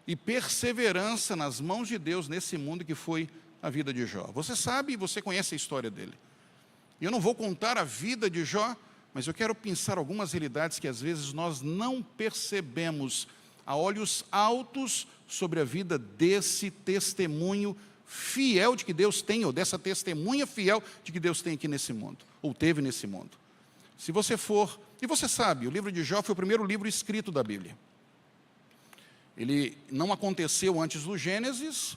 e perseverança nas mãos de Deus nesse mundo, que foi a vida de Jó. Você sabe, você conhece a história dele. Eu não vou contar a vida de Jó, mas eu quero pensar algumas realidades que às vezes nós não percebemos a olhos altos sobre a vida desse testemunho fiel de que Deus tem, ou dessa testemunha fiel de que Deus tem aqui nesse mundo, ou teve nesse mundo. Se você for, e você sabe, o livro de Jó foi o primeiro livro escrito da Bíblia. Ele não aconteceu antes do Gênesis,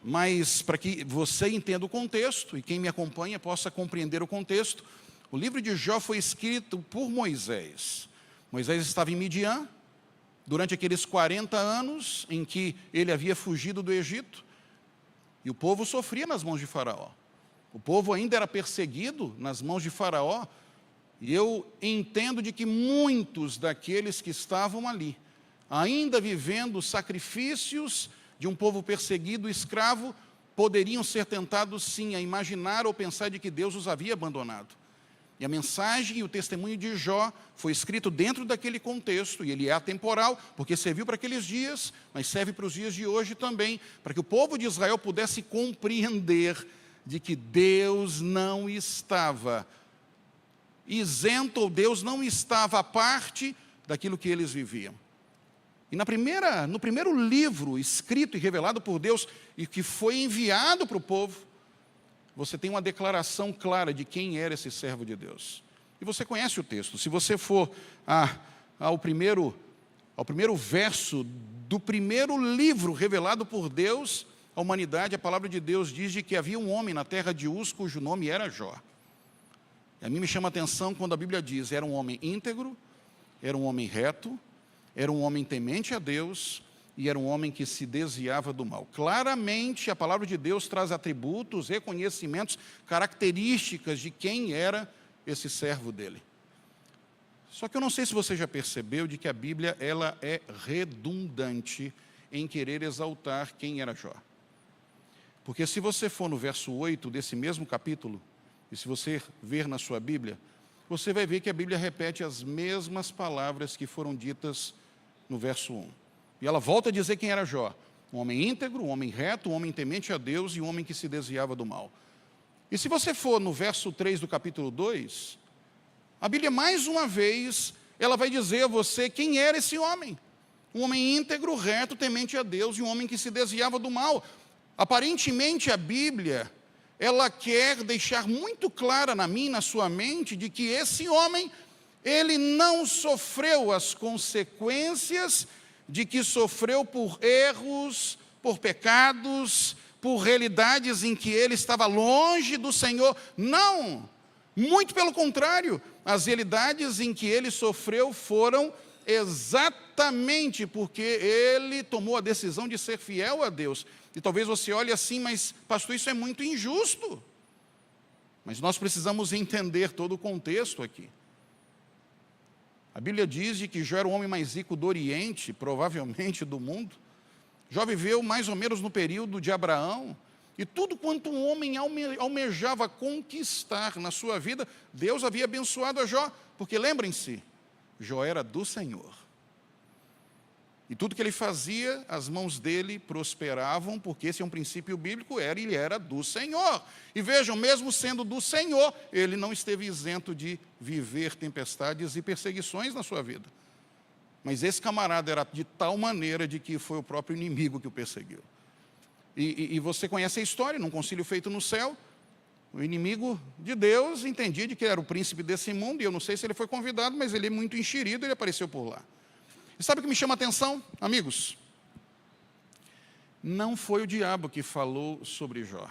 mas para que você entenda o contexto, e quem me acompanha possa compreender o contexto, o livro de Jó foi escrito por Moisés. Moisés estava em Midian, durante aqueles 40 anos em que ele havia fugido do Egito, e o povo sofria nas mãos de Faraó. O povo ainda era perseguido nas mãos de Faraó, e eu entendo de que muitos daqueles que estavam ali, ainda vivendo sacrifícios de um povo perseguido, escravo, poderiam ser tentados sim a imaginar ou pensar de que Deus os havia abandonado. E a mensagem e o testemunho de Jó foi escrito dentro daquele contexto, e ele é atemporal, porque serviu para aqueles dias, mas serve para os dias de hoje também, para que o povo de Israel pudesse compreender de que Deus não estava isento, ou Deus não estava à parte daquilo que eles viviam. E no primeiro livro escrito e revelado por Deus, e que foi enviado para o povo, você tem uma declaração clara de quem era esse servo de Deus. E você conhece o texto. Se você for ao primeiro verso do primeiro livro revelado por Deus à humanidade, a palavra de Deus diz de que havia um homem na terra de Uz, cujo nome era Jó. E a mim me chama a atenção quando a Bíblia diz, era um homem íntegro, era um homem reto, era um homem temente a Deus, e era um homem que se desviava do mal. Claramente, a palavra de Deus traz atributos, reconhecimentos, características de quem era esse servo dele. Só que eu não sei se você já percebeu de que a Bíblia ela é redundante em querer exaltar quem era Jó. Porque se você for no verso 8 desse mesmo capítulo, e se você ver na sua Bíblia, você vai ver que a Bíblia repete as mesmas palavras que foram ditas no verso 1. E ela volta a dizer quem era Jó. Um homem íntegro, um homem reto, um homem temente a Deus e um homem que se desviava do mal. E se você for no verso 3 do capítulo 2, a Bíblia mais uma vez, ela vai dizer a você quem era esse homem. Um homem íntegro, reto, temente a Deus e um homem que se desviava do mal. Aparentemente a Bíblia, ela quer deixar muito clara na minha e na sua mente de que esse homem, ele não sofreu as consequências de que sofreu por erros, por pecados, por realidades em que ele estava longe do Senhor. Não, muito pelo contrário, as realidades em que ele sofreu foram exatamente porque ele tomou a decisão de ser fiel a Deus. E talvez você olhe assim, mas pastor, isso é muito injusto. Mas nós precisamos entender todo o contexto aqui. A Bíblia diz que Jó era o homem mais rico do Oriente, provavelmente do mundo. Jó viveu mais ou menos no período de Abraão. E tudo quanto um homem almejava conquistar na sua vida, Deus havia abençoado a Jó. Porque lembrem-se, Jó era do Senhor. E tudo que ele fazia, as mãos dele prosperavam, porque esse é um princípio bíblico, ele era do Senhor. E vejam, mesmo sendo do Senhor, ele não esteve isento de viver tempestades e perseguições na sua vida. Mas esse camarada era de tal maneira de que foi o próprio inimigo que o perseguiu. E você conhece a história, num concílio feito no céu, o inimigo de Deus entendia de que era o príncipe desse mundo, e eu não sei se ele foi convidado, mas ele é muito enxerido, ele apareceu por lá. E sabe o que me chama a atenção, amigos? Não foi o diabo que falou sobre Jó.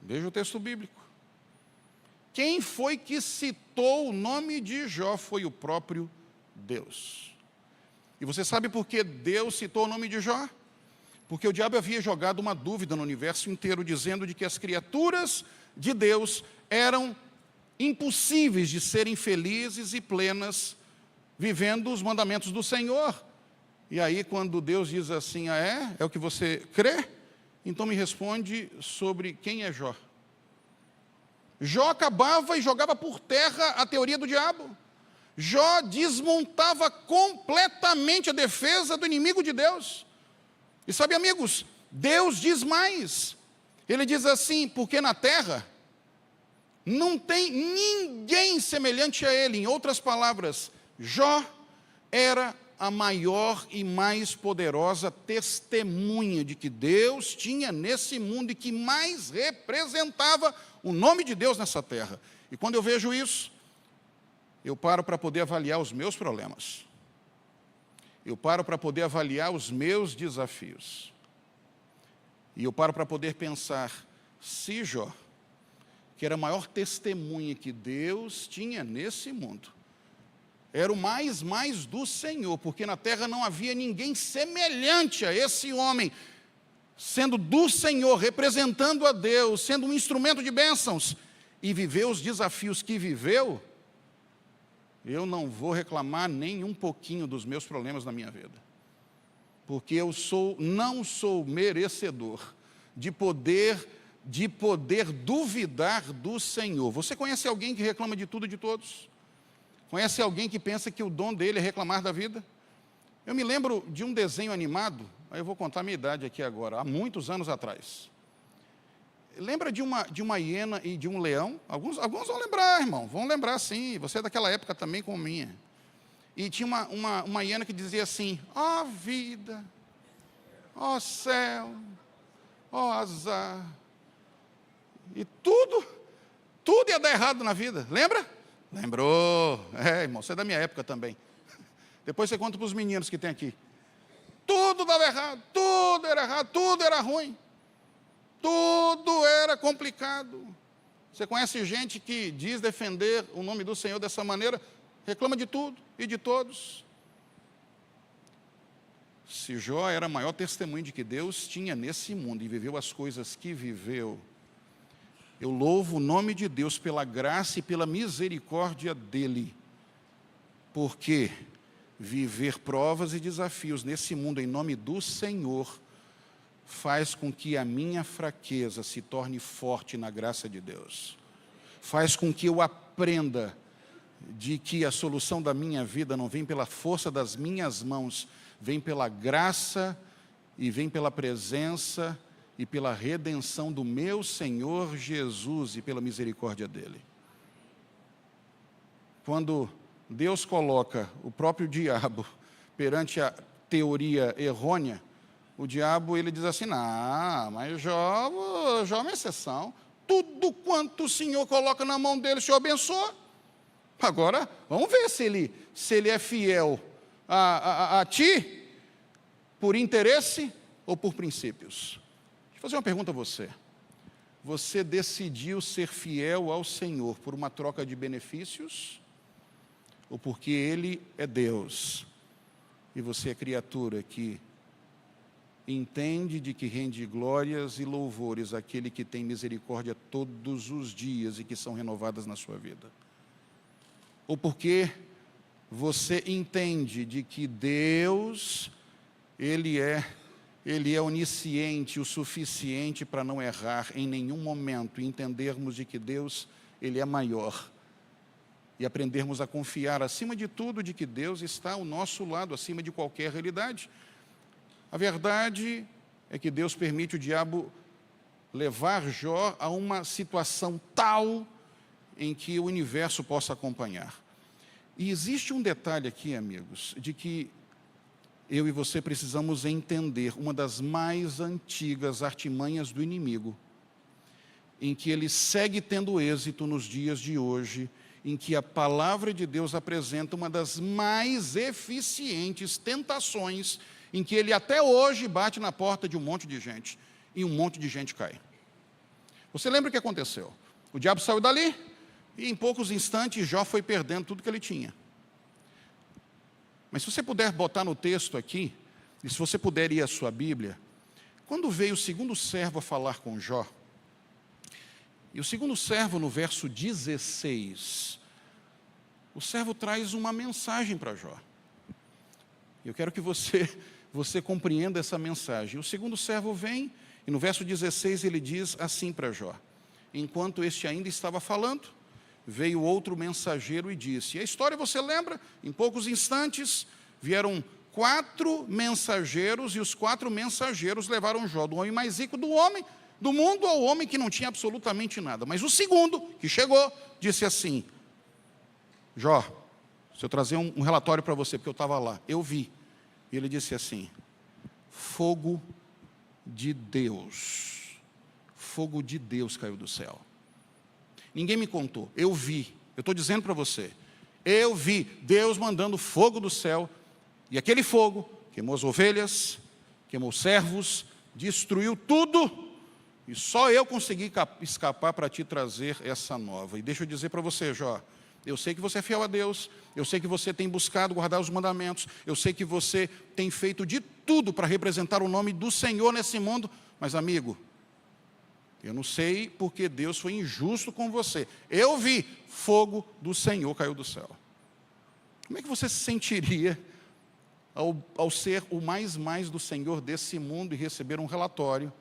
Veja o texto bíblico. Quem foi que citou o nome de Jó? Foi o próprio Deus. E você sabe por que Deus citou o nome de Jó? Porque o diabo havia jogado uma dúvida no universo inteiro, dizendo de que as criaturas de Deus eram impossíveis de serem felizes e plenas, vivendo os mandamentos do Senhor. E aí, quando Deus diz assim, é o que você crê? Então me responde sobre quem é Jó. Jó acabava e jogava por terra a teoria do diabo. Jó desmontava completamente a defesa do inimigo de Deus. E sabe, amigos, Deus diz mais. Ele diz assim, porque na terra não tem ninguém semelhante a ele. Em outras palavras, Jó era a maior e mais poderosa testemunha de que Deus tinha nesse mundo e que mais representava o nome de Deus nessa terra. E quando eu vejo isso, eu paro para poder avaliar os meus problemas. Eu paro para poder avaliar os meus desafios. E eu paro para poder pensar, se Jó, que era a maior testemunha que Deus tinha nesse mundo, era o mais do Senhor, porque na terra não havia ninguém semelhante a esse homem, sendo do Senhor, representando a Deus, sendo um instrumento de bênçãos, e viveu os desafios que viveu, eu não vou reclamar nem um pouquinho dos meus problemas na minha vida, porque eu não sou merecedor de poder duvidar do Senhor. Você conhece alguém que reclama de tudo e de todos? Conhece alguém que pensa que o dom dele é reclamar da vida? Eu me lembro de um desenho animado, aí eu vou contar a minha idade aqui agora, há muitos anos atrás. Lembra de uma hiena e de um leão? Alguns vão lembrar, irmão, vão lembrar sim, você é daquela época também como minha. E tinha uma hiena que dizia assim, ó vida, ó céu, ó azar. E tudo ia dar errado na vida, lembra? Lembrou? Irmão, você é da minha época também. Depois você conta para os meninos que tem aqui. Tudo dava errado, tudo era errado, tudo era ruim. Tudo era complicado. Você conhece gente que diz defender o nome do Senhor dessa maneira, reclama de tudo e de todos. Se Jó era a maior testemunha de que Deus tinha nesse mundo e viveu as coisas que viveu, eu louvo o nome de Deus pela graça e pela misericórdia dEle, porque viver provas e desafios nesse mundo em nome do Senhor faz com que a minha fraqueza se torne forte na graça de Deus. Faz com que eu aprenda de que a solução da minha vida não vem pela força das minhas mãos, vem pela graça e vem pela presença e pela redenção do meu Senhor Jesus e pela misericórdia dEle. Quando Deus coloca o próprio diabo perante a teoria errônea, o diabo ele diz assim, não, mas Jó é uma exceção. Tudo quanto o Senhor coloca na mão dele, o Senhor abençoa. Agora, vamos ver se ele é fiel a ti, por interesse ou por princípios. Deixa eu fazer uma pergunta a você. Você decidiu ser fiel ao Senhor por uma troca de benefícios? Ou porque Ele é Deus e você é criatura que entende de que rende glórias e louvores àquele que tem misericórdia todos os dias e que são renovadas na sua vida? Ou porque você entende de que Deus, Ele é onisciente o suficiente para não errar em nenhum momento, e entendermos de que Deus, Ele é maior, e aprendermos a confiar, acima de tudo, de que Deus está ao nosso lado, acima de qualquer realidade. A verdade é que Deus permite o diabo levar Jó a uma situação tal em que o universo possa acompanhar. E existe um detalhe aqui, amigos, de que eu e você precisamos entender uma das mais antigas artimanhas do inimigo, em que ele segue tendo êxito nos dias de hoje, em que a palavra de Deus apresenta uma das mais eficientes tentações, em que ele até hoje bate na porta de um monte de gente, e um monte de gente cai. Você lembra o que aconteceu? O diabo saiu dali, E em poucos instantes, Jó foi perdendo tudo que ele tinha. Mas se você puder botar no texto aqui, e se você puder ir à sua Bíblia, quando veio o segundo servo a falar com Jó, e o segundo servo no verso 16, o servo traz uma mensagem para Jó. Eu quero que você compreenda essa mensagem. O segundo servo vem, e no verso 16 ele diz assim para Jó: enquanto este ainda estava falando, veio outro mensageiro e disse. E a história você lembra? Em poucos instantes vieram 4 mensageiros, e os 4 mensageiros levaram Jó do homem mais rico do mundo ao homem que não tinha absolutamente nada. Mas o segundo, que chegou, disse assim: Jó, se eu trazer um relatório para você, porque eu estava lá, eu vi. E ele disse assim: fogo de Deus caiu do céu. Ninguém me contou, eu vi. Eu estou dizendo para você, eu vi Deus mandando fogo do céu, e aquele fogo queimou as ovelhas, queimou os servos, destruiu tudo, e só eu consegui escapar para te trazer essa nova. E deixa eu dizer para você, Jó, eu sei que você é fiel a Deus, eu sei que você tem buscado guardar os mandamentos, eu sei que você tem feito de tudo para representar o nome do Senhor nesse mundo, mas amigo, eu não sei porque Deus foi injusto com você. Eu vi, fogo do Senhor caiu do céu. Como é que você se sentiria ao ser o mais do Senhor desse mundo e receber um relatório,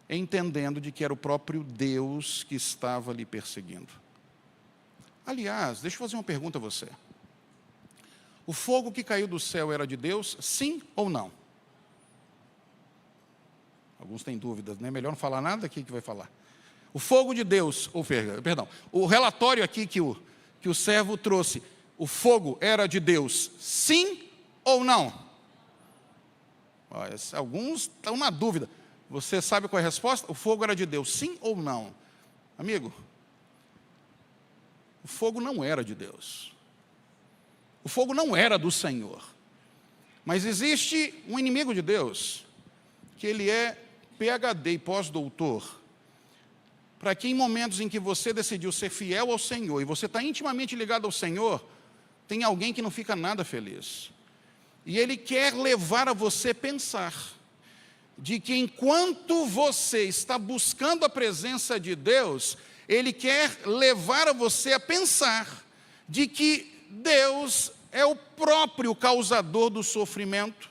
entendendo de que era o próprio Deus que estava lhe perseguindo? Aliás, deixa eu fazer uma pergunta a você. O fogo que caiu do céu era de Deus, sim ou não? Alguns têm dúvidas, né? Melhor não falar nada aqui que vai falar. O fogo de Deus, o relatório aqui que o servo trouxe, o fogo era de Deus, sim ou não? Olha, alguns estão na dúvida. Você sabe qual é a resposta? O fogo era de Deus, sim ou não? Amigo, o fogo não era de Deus. O fogo não era do Senhor. Mas existe um inimigo de Deus, que ele é PhD e pós-doutor, para que em momentos em que você decidiu ser fiel ao Senhor, e você está intimamente ligado ao Senhor, tem alguém que não fica nada feliz. E ele quer levar a você a pensar, de que enquanto você está buscando a presença de Deus, ele quer levar a você a pensar de que Deus é o próprio causador do sofrimento,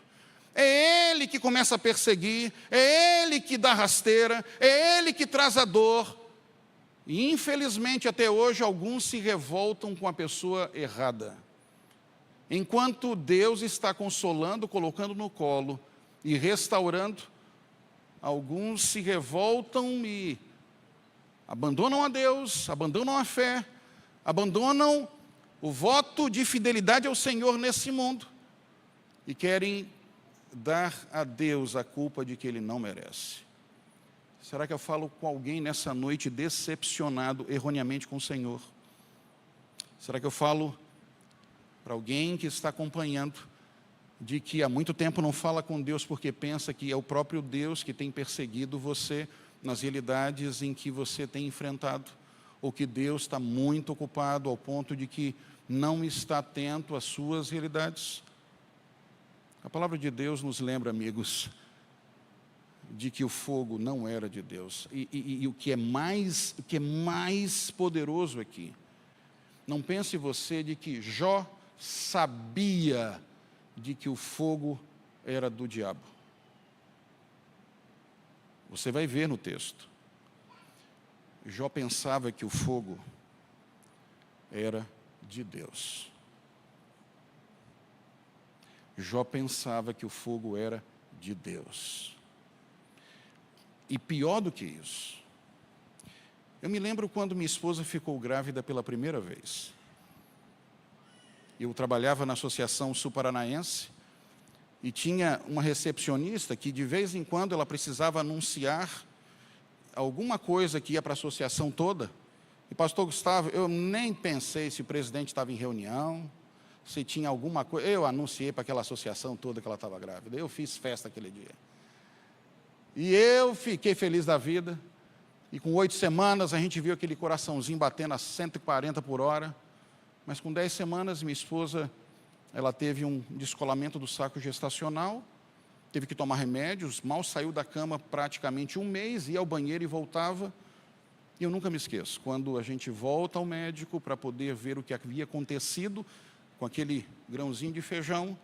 é Ele que começa a perseguir, é Ele que dá rasteira, é Ele que traz a dor. E infelizmente até hoje alguns se revoltam com a pessoa errada. Enquanto Deus está consolando, colocando no colo e restaurando, alguns se revoltam e abandonam a Deus, abandonam a fé, abandonam o voto de fidelidade ao Senhor nesse mundo e querem dar a Deus a culpa de que Ele não merece. Será que eu falo com alguém nessa noite decepcionado erroneamente com o Senhor? Será que eu falo para alguém que está acompanhando de que há muito tempo não fala com Deus porque pensa que é o próprio Deus que tem perseguido você nas realidades em que você tem enfrentado, ou que Deus está muito ocupado ao ponto de que não está atento às suas realidades? A palavra de Deus nos lembra, amigos, de que o fogo não era de Deus. E o que é mais poderoso aqui, não pense você de que Jó sabia de que o fogo era do diabo. Você vai ver no texto. Jó pensava que o fogo era de Deus. Jó pensava que o fogo era de Deus. E pior do que isso, eu me lembro quando minha esposa ficou grávida pela primeira vez. Eu trabalhava na Associação Sul-Paranaense e tinha uma recepcionista que de vez em quando ela precisava anunciar alguma coisa que ia para a associação toda. E pastor Gustavo, eu nem pensei se o presidente estava em reunião, se tinha alguma coisa. Eu anunciei para aquela associação toda que ela estava grávida. Eu fiz festa aquele dia. E eu fiquei feliz da vida, E com 8 semanas a gente viu aquele coraçãozinho batendo a 140 por hora. Mas com 10 semanas minha esposa, ela teve um descolamento do saco gestacional, teve que tomar remédios, mal saiu da cama praticamente um mês, ia ao banheiro e voltava. E eu nunca me esqueço, quando a gente volta ao médico para poder ver o que havia acontecido com aquele grãozinho de feijão,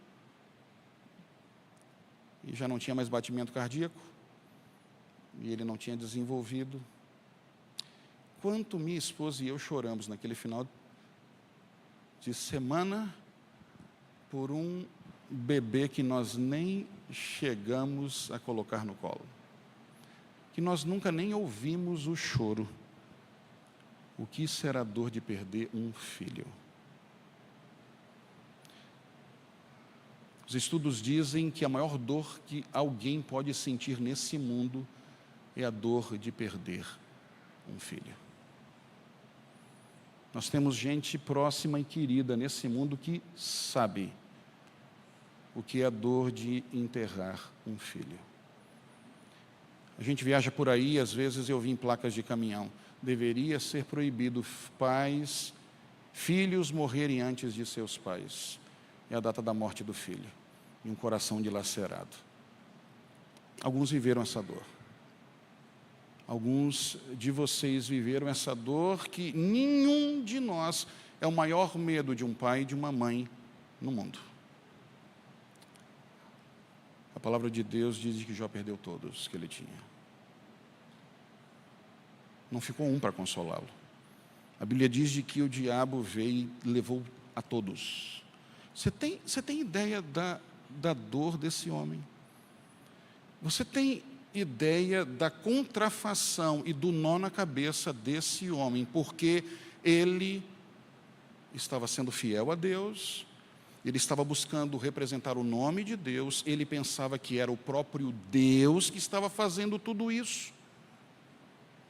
e já não tinha mais batimento cardíaco, e ele não tinha desenvolvido. Quanto minha esposa e eu choramos naquele final de semana por um bebê que nós nem chegamos a colocar no colo, que nós nunca nem ouvimos o choro. O que será a dor de perder um filho? Os estudos dizem que a maior dor que alguém pode sentir nesse mundo é a dor de perder um filho. Nós temos gente próxima e querida nesse mundo que sabe o que é a dor de enterrar um filho. A gente viaja por aí, às vezes eu vi em placas de caminhão: deveria ser proibido filhos morrerem antes de seus pais. É a data da morte do filho, e um coração dilacerado. Alguns viveram essa dor. Alguns de vocês viveram essa dor que nenhum de nós é o maior medo de um pai e de uma mãe no mundo. A palavra de Deus diz que Jó perdeu todos que ele tinha. Não ficou um para consolá-lo. A Bíblia diz de que o diabo veio e levou a todos. Você tem ideia da dor desse homem? Você tem ideia da contrafação e do nó na cabeça desse homem, porque ele estava sendo fiel a Deus, ele estava buscando representar o nome de Deus, ele pensava que era o próprio Deus que estava fazendo tudo isso.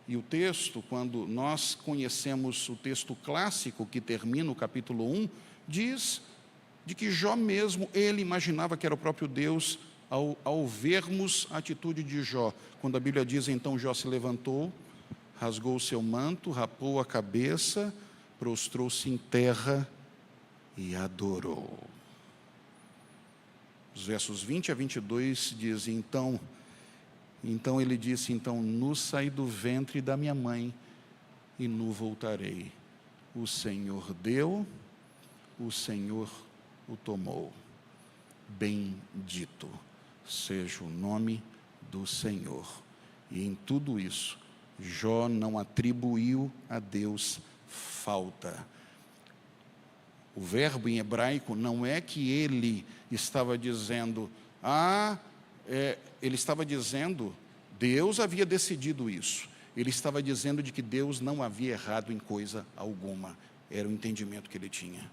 E o texto, quando nós conhecemos o texto clássico que termina o capítulo 1, diz de que Jó mesmo, ele imaginava que era o próprio Deus ao vermos a atitude de Jó. Quando a Bíblia diz, então Jó se levantou, rasgou o seu manto, rapou a cabeça, prostrou-se em terra e adorou. Os versos 20 a 22 dizem, então ele disse, então nu saí do ventre da minha mãe e nu voltarei. O Senhor deu, o Senhor o tomou. Bendito seja o nome do Senhor. E em tudo isso, Jó não atribuiu a Deus falta. O verbo em hebraico não é que ele estava dizendo, ele estava dizendo, Deus havia decidido isso. Ele estava dizendo de que Deus não havia errado em coisa alguma. Era o entendimento que ele tinha.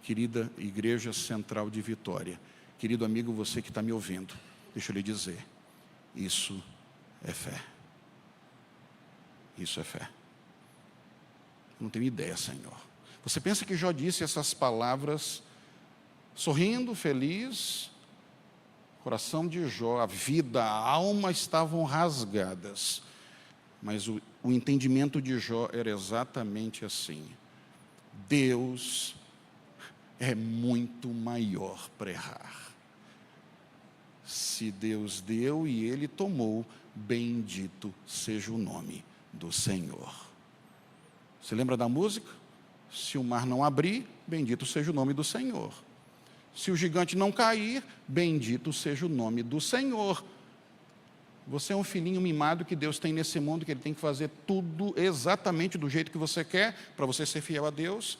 Querida Igreja Central de Vitória, querido amigo, você que está me ouvindo, deixa eu lhe dizer, isso é fé. Isso é fé. Eu não tenho ideia, Senhor. Você pensa que Jó disse essas palavras sorrindo, feliz? O coração de Jó, a vida, a alma estavam rasgadas. Mas o entendimento de Jó era exatamente assim. Deus é muito maior para errar. Se Deus deu e Ele tomou, bendito seja o nome do Senhor. Você lembra da música? Se o mar não abrir, bendito seja o nome do Senhor. Se o gigante não cair, bendito seja o nome do Senhor. Você é um filhinho mimado que Deus tem nesse mundo, que Ele tem que fazer tudo exatamente do jeito que você quer, para você ser fiel a Deus.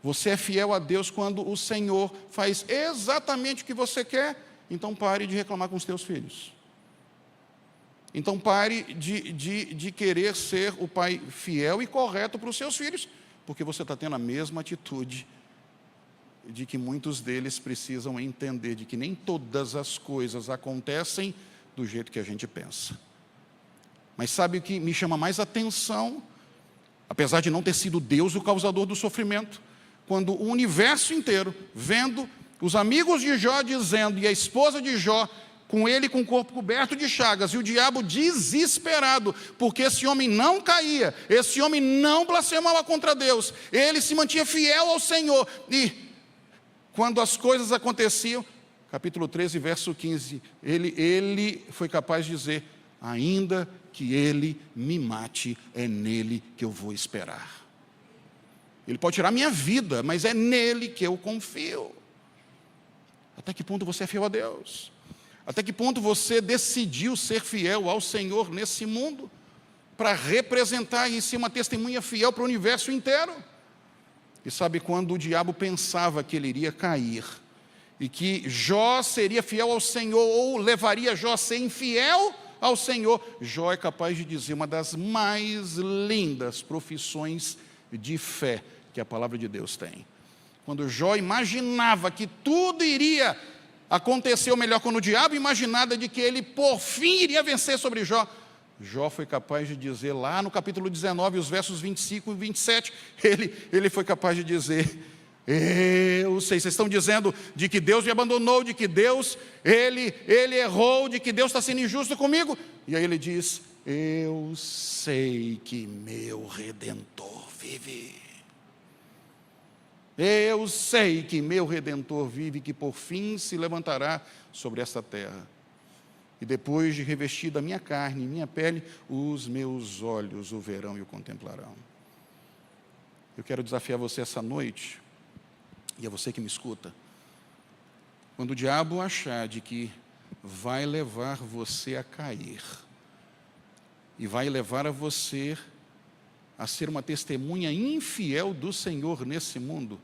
Você é fiel a Deus quando o Senhor faz exatamente o que você quer, então pare de reclamar com os teus filhos. Então pare de querer ser o pai fiel e correto para os seus filhos, porque você está tendo a mesma atitude de que muitos deles precisam entender de que nem todas as coisas acontecem do jeito que a gente pensa. Mas sabe o que me chama mais atenção? Apesar de não ter sido Deus o causador do sofrimento, quando o universo inteiro, vendo os amigos de Jó dizendo, e a esposa de Jó, com ele com o corpo coberto de chagas, e o diabo desesperado, porque esse homem não caía, esse homem não blasfemava contra Deus, ele se mantinha fiel ao Senhor, e quando as coisas aconteciam, capítulo 13, verso 15, ele foi capaz de dizer: ainda que ele me mate, é nele que eu vou esperar. Ele pode tirar minha vida, mas é nele que eu confio. Até que ponto você é fiel a Deus? Até que ponto você decidiu ser fiel ao Senhor nesse mundo, para representar e ser uma testemunha fiel para o universo inteiro? E sabe, quando o diabo pensava que ele iria cair, e que Jó seria fiel ao Senhor, ou levaria Jó a ser infiel ao Senhor, Jó é capaz de dizer uma das mais lindas profissões de fé que a palavra de Deus tem. Quando Jó imaginava que tudo iria acontecer, ou melhor, quando o diabo imaginava de que ele por fim iria vencer sobre Jó, Jó foi capaz de dizer lá no capítulo 19, os versos 25 e 27, ele foi capaz de dizer: eu sei, vocês estão dizendo de que Deus me abandonou, de que Deus, ele errou, de que Deus está sendo injusto comigo. E aí ele diz: eu sei que meu Redentor vive. Eu sei que meu Redentor vive, que por fim se levantará sobre esta terra. E depois de revestir da minha carne e minha pele, os meus olhos o verão e o contemplarão. Eu quero desafiar você essa noite, e a você que me escuta, quando o diabo achar de que vai levar você a cair, e vai levar a você a ser uma testemunha infiel do Senhor nesse mundo,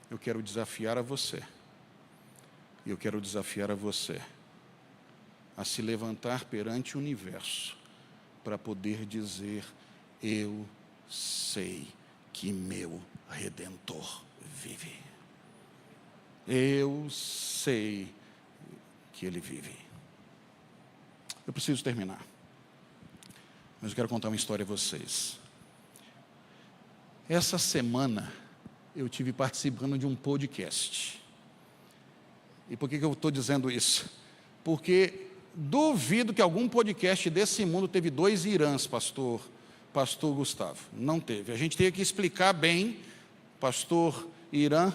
eu quero desafiar a você, e eu quero desafiar a você a se levantar perante o universo, para poder dizer: eu sei que meu Redentor vive. Eu sei que Ele vive. Eu preciso terminar, mas eu quero contar uma história a vocês. Essa semana eu tive participando de um podcast. E por que eu estou dizendo isso? Porque duvido que algum podcast desse mundo teve 2 Irãs, pastor Gustavo. Não teve. A gente teve que explicar bem, pastor Irã,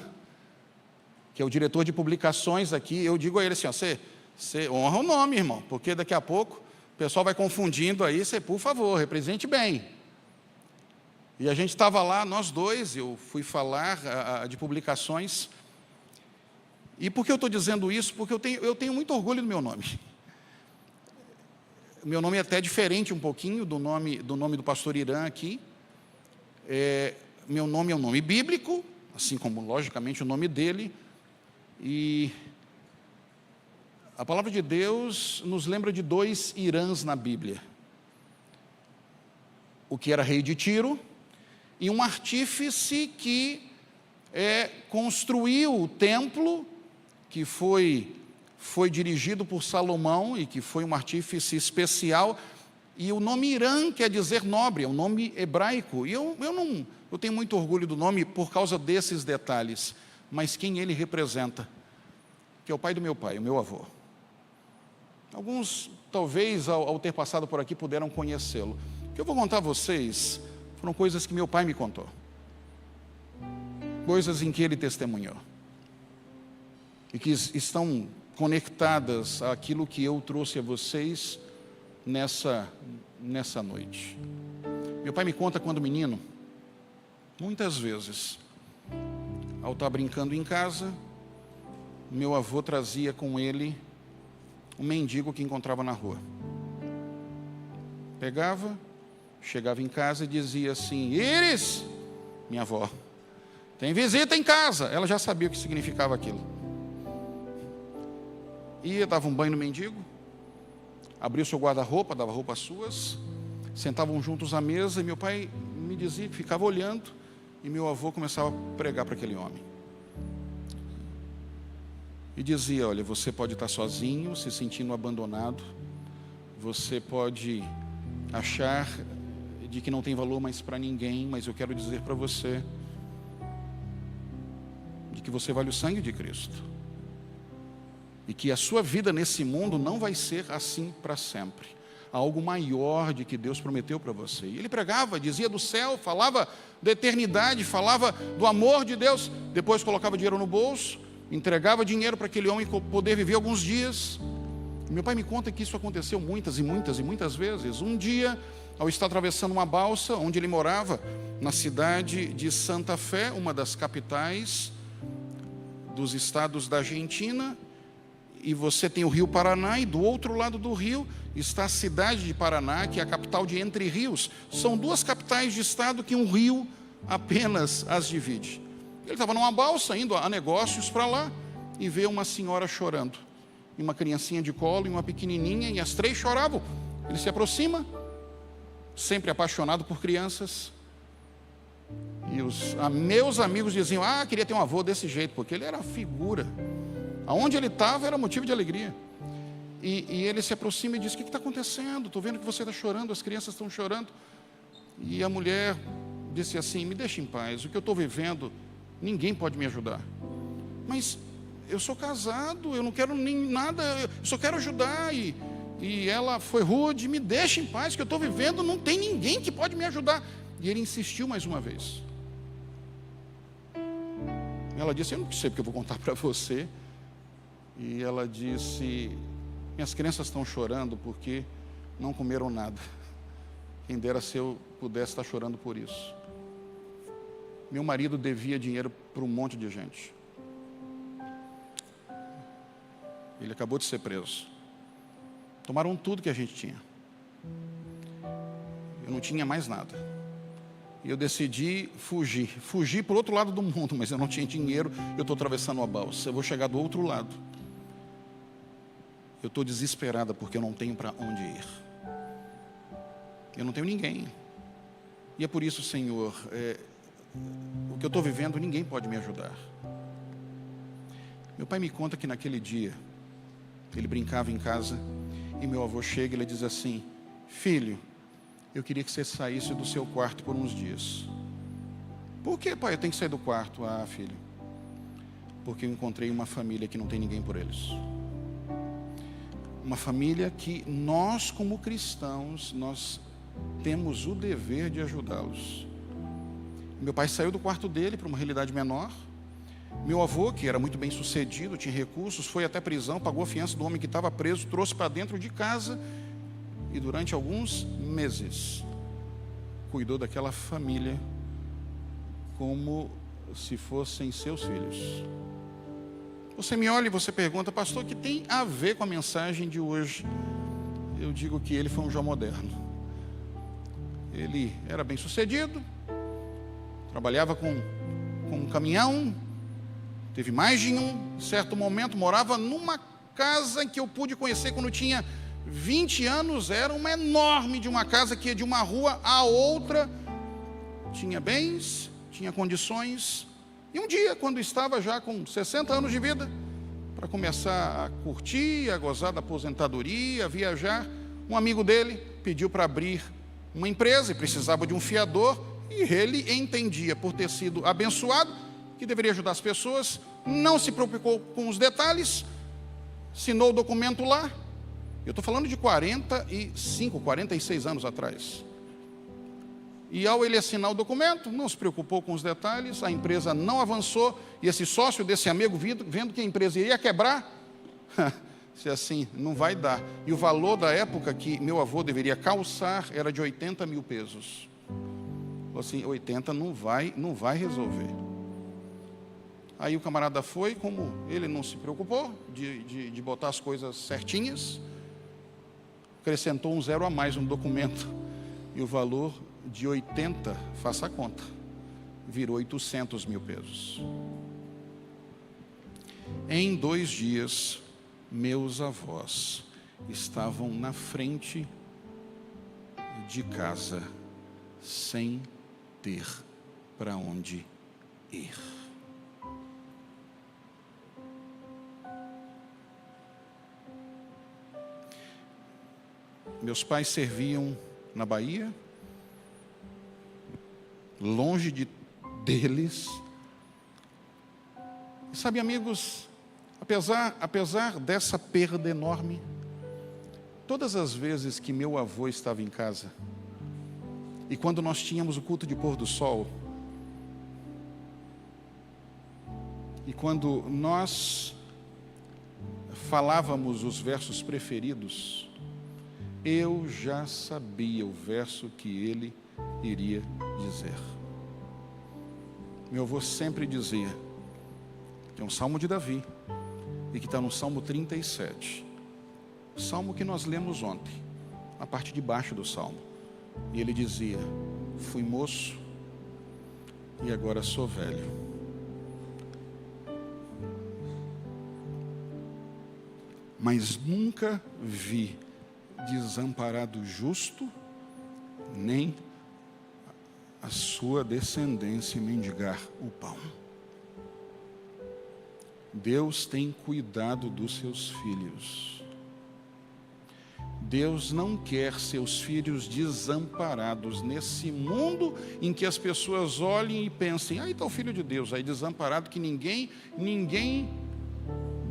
que é o diretor de publicações aqui, eu digo a ele assim: ó, você honra o nome, irmão, porque daqui a pouco o pessoal vai confundindo aí, você, por favor, represente bem. E a gente estava lá, nós dois, eu fui falar de publicações. E por que eu estou dizendo isso? Porque eu tenho muito orgulho do meu nome. Meu nome é até diferente um pouquinho do nome do pastor Irã aqui. Meu nome é um nome bíblico, assim como, logicamente, o nome dele. E a palavra de Deus nos lembra de 2 Irãs na Bíblia. O que era rei de Tiro, e um artífice que construiu o templo, que foi dirigido por Salomão, e que foi um artífice especial. E o nome Irã quer dizer nobre, é um nome hebraico. E eu tenho muito orgulho do nome por causa desses detalhes. Mas quem ele representa? Que é o pai do meu pai, o meu avô. Alguns, talvez, ao ter passado por aqui, puderam conhecê-lo. O que eu vou contar a vocês foram coisas que meu pai me contou. Coisas em que ele testemunhou. E que estão conectadas àquilo que eu trouxe a vocês nessa noite. Meu pai me conta, quando menino, muitas vezes, ao estar brincando em casa, meu avô trazia com ele um mendigo que encontrava na rua. Pegava, chegava em casa e dizia assim: Iris, minha avó, tem visita em casa. Ela já sabia o que significava aquilo. Ia, dava um banho no mendigo, abria o seu guarda-roupa, dava roupas suas, sentavam juntos à mesa, e meu pai me dizia que ficava olhando, e meu avô começava a pregar para aquele homem. E dizia: olha, você pode estar sozinho, se sentindo abandonado, você pode achar de que não tem valor mais para ninguém, mas eu quero dizer para você de que você vale o sangue de Cristo. E que a sua vida nesse mundo não vai ser assim para sempre. Há algo maior de que Deus prometeu para você. E ele pregava, dizia do céu, falava da eternidade, falava do amor de Deus. Depois colocava dinheiro no bolso, entregava dinheiro para aquele homem poder viver alguns dias. Meu pai me conta que isso aconteceu muitas e muitas e muitas vezes. Um dia, ao estar atravessando uma balsa, onde ele morava, na cidade de Santa Fé, uma das capitais dos estados da Argentina, e você tem o Rio Paraná, e do outro lado do rio está a cidade de Paraná, que é a capital de Entre Rios. São duas capitais de estado que um rio apenas as divide. Ele estava numa balsa, indo a negócios para lá, e vê uma senhora chorando, e uma criancinha de colo, e uma pequenininha, e as três choravam. Ele se aproxima, sempre apaixonado por crianças, e os meus amigos diziam: ah, queria ter um avô desse jeito, porque ele era a figura. Aonde ele estava era motivo de alegria. E ele se aproxima e diz: o que está acontecendo? Estou vendo que você está chorando, as crianças estão chorando. E a mulher disse assim: me deixa em paz, o que eu estou vivendo, ninguém pode me ajudar. Mas eu sou casado, eu não quero nem nada, eu só quero ajudar. E ela foi rude: me deixa em paz, o que eu estou vivendo, não tem ninguém que pode me ajudar. E ele insistiu mais uma vez. Ela disse: eu não sei porque eu vou contar para você. E ela disse: minhas crianças estão chorando porque não comeram nada. Quem dera se eu pudesse estar chorando por isso. Meu marido devia dinheiro para um monte de gente. Ele acabou de ser preso. Tomaram tudo que a gente tinha. Eu não tinha mais nada. E eu decidi fugir. Fugir para o outro lado do mundo, mas eu não tinha dinheiro. Eu estou atravessando a balsa. Eu vou chegar do outro lado. Eu estou desesperada porque eu não tenho para onde ir. Eu não tenho ninguém. E é por isso, Senhor, o que eu estou vivendo, ninguém pode me ajudar. Meu pai me conta que naquele dia, ele brincava em casa, e meu avô chega e ele diz assim: filho, eu queria que você saísse do seu quarto por uns dias. Por que, pai, eu tenho que sair do quarto? Ah, filho, porque eu encontrei uma família que não tem ninguém por eles. Uma família que nós, como cristãos, nós temos o dever de ajudá-los. Meu pai saiu do quarto dele para uma realidade menor. Meu avô, que era muito bem sucedido, tinha recursos, foi até a prisão, pagou a fiança do homem que estava preso, trouxe para dentro de casa e durante alguns meses cuidou daquela família como se fossem seus filhos. Você me olha e você pergunta: pastor, o que tem a ver com a mensagem de hoje? Eu digo que ele foi um Jó moderno. Ele era bem sucedido, trabalhava com um caminhão, teve mais de um certo momento, morava numa casa que eu pude conhecer quando eu tinha 20 anos, era uma enorme de uma casa que ia de uma rua a outra, tinha bens, tinha condições. E um dia, quando estava já com 60 anos de vida, para começar a curtir, a gozar da aposentadoria, a viajar, um amigo dele pediu para abrir uma empresa e precisava de um fiador, e ele entendia, por ter sido abençoado, que deveria ajudar as pessoas, não se preocupou com os detalhes, assinou o documento lá. Eu estou falando de 45, 46 anos atrás. E ao ele assinar o documento, não se preocupou com os detalhes, a empresa não avançou, e esse sócio desse amigo, vendo que a empresa ia quebrar, disse assim: não vai dar. E o valor da época que meu avô deveria calçar era de 80 mil pesos. Falou assim: 80 não vai resolver. Aí o camarada foi, como ele não se preocupou de botar as coisas certinhas, acrescentou um zero a mais no documento, e o valor de 80, faça a conta, virou 800 mil pesos. Em 2 dias, meus avós estavam na frente de casa, sem ter para onde ir. Meus pais serviam na Bahia, longe deles. E sabe, amigos, apesar dessa perda enorme, todas as vezes que meu avô estava em casa, e quando nós tínhamos o culto de pôr do sol, e quando nós falávamos os versos preferidos, eu já sabia o verso que ele iria dizer. Meu avô sempre dizia, que é um salmo de Davi, e que está no Salmo 37, salmo que nós lemos ontem, na parte de baixo do salmo. E ele dizia, fui moço e agora sou velho. Mas nunca vi desamparado justo, nem a sua descendência mendigar o pão. Deus tem cuidado dos seus filhos. Deus não quer seus filhos desamparados nesse mundo em que as pessoas olhem e pensem, aí está o filho de Deus, aí desamparado, que ninguém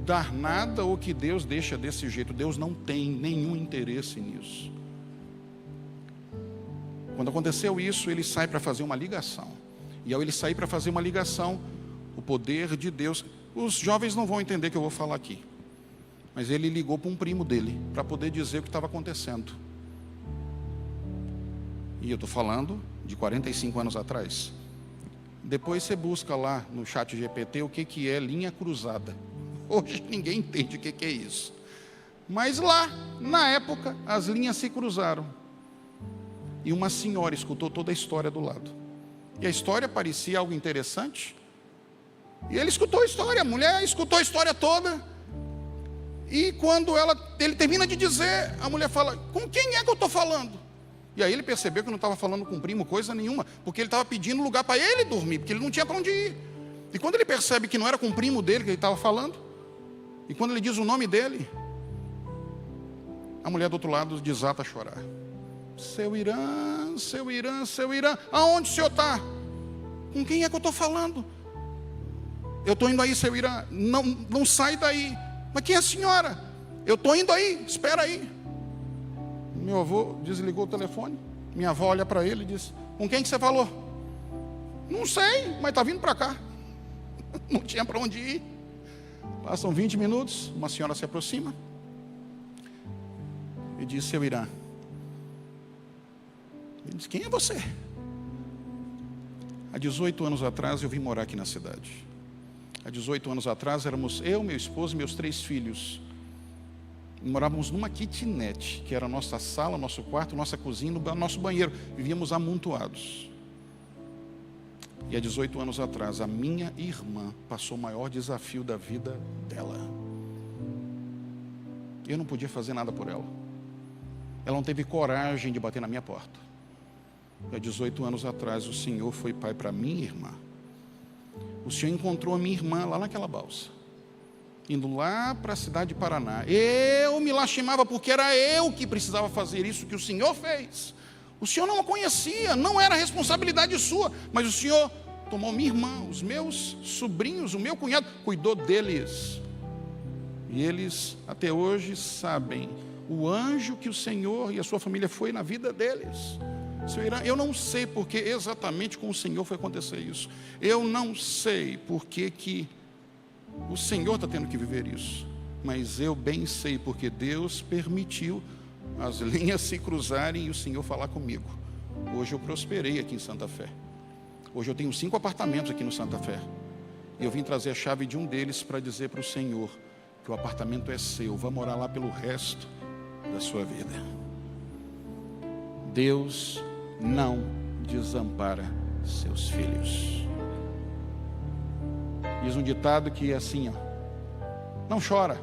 dá nada, ou que Deus deixa desse jeito. Deus não tem nenhum interesse nisso. Quando aconteceu isso, ele sai para fazer uma ligação. E ao ele sair para fazer uma ligação, o poder de Deus... Os jovens não vão entender o que eu vou falar aqui. Mas ele ligou para um primo dele, para poder dizer o que estava acontecendo. E eu estou falando de 45 anos atrás. Depois você busca lá no chat GPT o que é linha cruzada. Hoje ninguém entende o que é isso. Mas lá, na época, as linhas se cruzaram. E uma senhora escutou toda a história do lado. E a história parecia algo interessante. E ele escutou a história, a mulher escutou a história toda. E quando ele termina de dizer, a mulher fala, com quem é que eu estou falando? E aí ele percebeu que não estava falando com o primo coisa nenhuma, porque ele estava pedindo lugar para ele dormir, porque ele não tinha para onde ir. E quando ele percebe que não era com o primo dele que ele estava falando, e quando ele diz o nome dele, a mulher do outro lado desata a chorar. Seu Irã, seu Irã, seu Irã, aonde o senhor está? Com quem é que eu estou falando? Eu estou indo aí, seu Irã, não sai daí. Mas quem é a senhora? Eu estou indo aí, espera aí. Meu avô desligou o telefone, minha avó olha para ele e diz, com quem que você falou? Não sei, mas está vindo para cá. Não tinha para onde ir. Passam 20 minutos, uma senhora se aproxima e diz, seu Irã. Ele diz, quem é você? Há 18 anos atrás eu vim morar aqui na cidade. Há 18 anos atrás éramos eu, meu esposo e meus 3 filhos. Morávamos numa kitnet, que era a nossa sala, nosso quarto, nossa cozinha, nosso banheiro. Vivíamos amontoados. E há 18 anos atrás, a minha irmã passou o maior desafio da vida dela. Eu não podia fazer nada por ela. Ela não teve coragem de bater na minha porta. E há 18 anos atrás, o Senhor foi pai para minha irmã. O Senhor encontrou a minha irmã lá naquela balsa, indo lá para a cidade de Paraná. Eu me lastimava porque era eu que precisava fazer isso que o Senhor fez. O Senhor não a conhecia, não era responsabilidade sua, mas o Senhor tomou minha irmã, os meus sobrinhos, o meu cunhado, cuidou deles. E eles até hoje sabem o anjo que o Senhor e a sua família foi na vida deles. Seu Irã, eu não sei porque exatamente com o Senhor foi acontecer isso. Eu não sei porque que o Senhor está tendo que viver isso. Mas eu bem sei porque Deus permitiu as linhas se cruzarem e o Senhor falar comigo. Hoje eu prosperei aqui em Santa Fé. Hoje eu tenho 5 apartamentos aqui no Santa Fé. E eu vim trazer a chave de um deles para dizer para o Senhor que o apartamento é seu. Vá morar lá pelo resto da sua vida. Deus não desampara seus filhos. Diz um ditado que é assim, ó, não chora,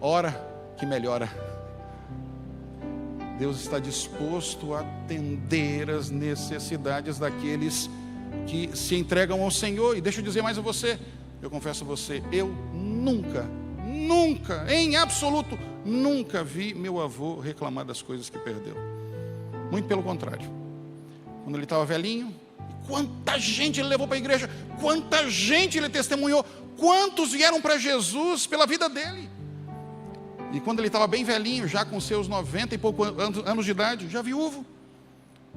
ora que melhora. Deus está disposto a atender as necessidades daqueles que se entregam ao Senhor. E deixa eu dizer mais a você, eu confesso a você, eu nunca, em absoluto, nunca vi meu avô reclamar das coisas que perdeu. Muito pelo contrário. Quando ele estava velhinho, quanta gente ele levou para a igreja, quanta gente ele testemunhou, Quantos vieram para Jesus pela vida dele? E quando ele estava bem velhinho, já com seus 90 e poucos anos de idade, já viúvo,